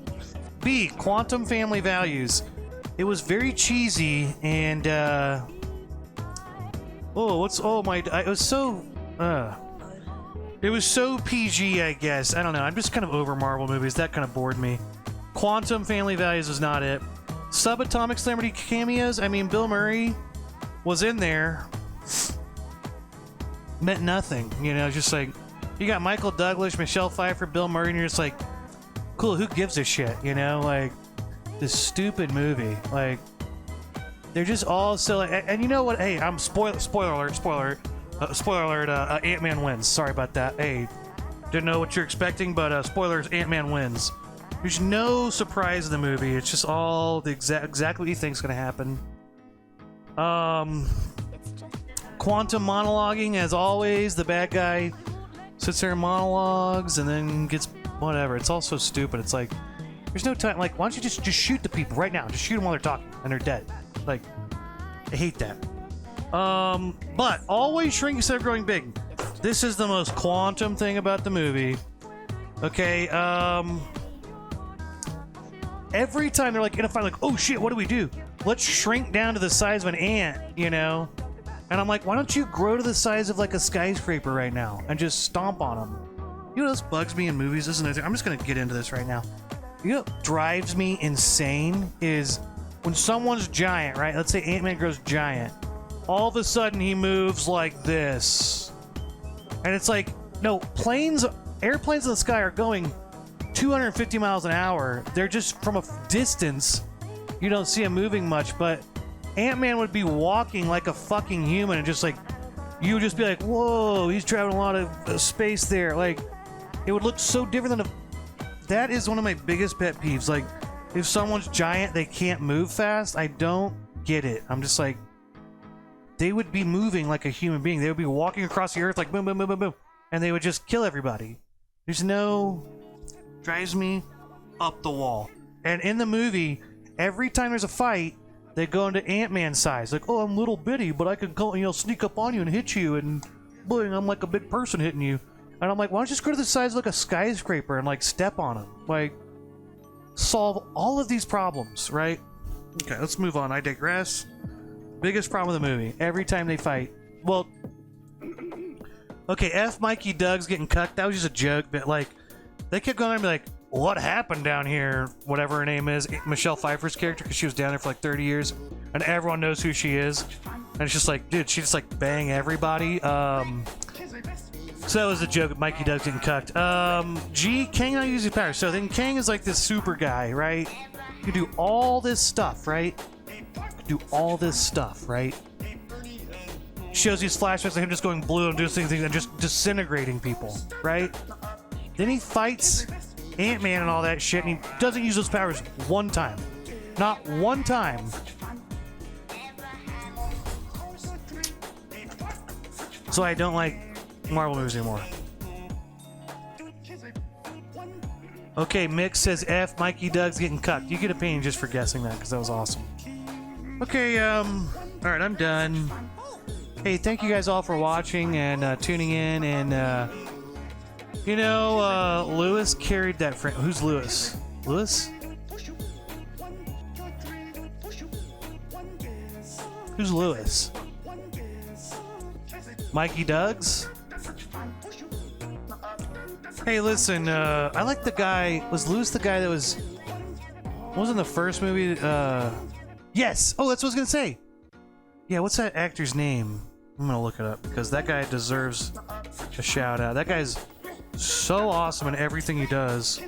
B. Quantum family values. It was very cheesy and it was so PG, I guess. I don't know. I'm just kind of over Marvel movies. That kind of bored me. Quantum family values was not it. Subatomic celebrity cameos. I mean, Bill Murray was in there. Meant nothing, you know. Just like you got Michael Douglas, Michelle Pfeiffer, Bill Murray, and you're just like, cool. Who gives a shit, you know? Like this stupid movie. Like they're just all so. And you know what? Hey, I'm spoiler alert. Ant-Man wins. Sorry about that. Hey, didn't know what you're expecting, but spoilers. Ant-Man wins. There's no surprise in the movie. It's just all the exactly what you think's gonna happen. Quantum monologuing, as always. The bad guy sits there and monologues and then gets whatever. It's all so stupid. It's like there's no time. Like, why don't you just shoot the people right now? Just shoot them while they're talking and they're dead. Like, I hate that. But always shrink instead of growing big. This is the most quantum thing about the movie. Okay, every time they're like in a fight, like, oh shit, what do we do? Let's shrink down to the size of an ant, you know? And I'm like, why don't you grow to the size of like a skyscraper right now and just stomp on them? You know, this bugs me in movies, isn't it? I'm just gonna get into this right now. You know what drives me insane is when someone's giant, right? Let's say Ant-Man grows giant. All of a sudden he moves like this. And it's like, no, airplanes in the sky are going 250 miles an hour. They're just from a distance. You don't see them moving much, but Ant-Man would be walking like a fucking human and just like, you would just be like, whoa, he's traveling a lot of space there. Like, it would look so different than that is one of my biggest pet peeves. Like, if someone's giant, they can't move fast. I don't get it. I'm just like, they would be moving like a human being. They would be walking across the earth like boom, boom, boom, boom, boom. And they would just kill everybody. Drives me up the wall. And in the movie, every time there's a fight, they go into Ant-Man size. Like, oh, I'm little bitty, but I can go, sneak up on you and hit you, and boing, I'm like a big person hitting you. And I'm like, why don't you just go to the size of like a skyscraper and like step on them? Like, solve all of these problems, right? Okay, let's move on. I digress. Biggest problem with the movie. Every time they fight. Well, okay, F Mikey Doug's getting cucked. That was just a joke, but like, they kept going and be like, what happened down here? Whatever her name is, Michelle Pfeiffer's character, because she was down there for like 30 years, and everyone knows who she is. And it's just like, dude, she just like bang everybody. So that was a joke. Mikey Doug's getting cucked. G, Kang not using power. So then Kang is like this super guy, right? You do all this stuff, right? Shows these flashbacks of him just going blue and doing things and just disintegrating people, right? Then he fights Ant-Man and all that shit, and he doesn't use those powers one time. Not one time. So I don't like Marvel movies anymore. Okay, Mick says F, Mikey Doug's getting cucked. You get a painting just for guessing that, because that was awesome. Okay, alright, I'm done. Hey, thank you guys all for watching and tuning in, and, you know, Lewis carried that frame. Who's Lewis? Lewis? Who's Lewis? Mikey Doug's? Hey, listen, I like the guy. Was Lewis the guy that was in the first movie? Yes! Oh, that's what I was gonna say! Yeah, what's that actor's name? I'm gonna look it up, because that guy deserves a shout out. That guy's so awesome in everything he does.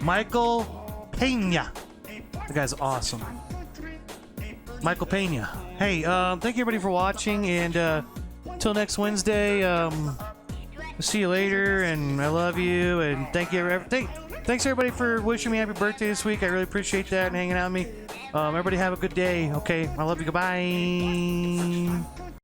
Michael Pena. The guy's awesome. Michael Pena. Hey, thank you everybody for watching, and until next Wednesday, see you later, and I love you, and thank you. Thanks everybody for wishing me happy birthday this week. I really appreciate that and hanging out with me. Everybody have a good day. Okay, I love you. Goodbye.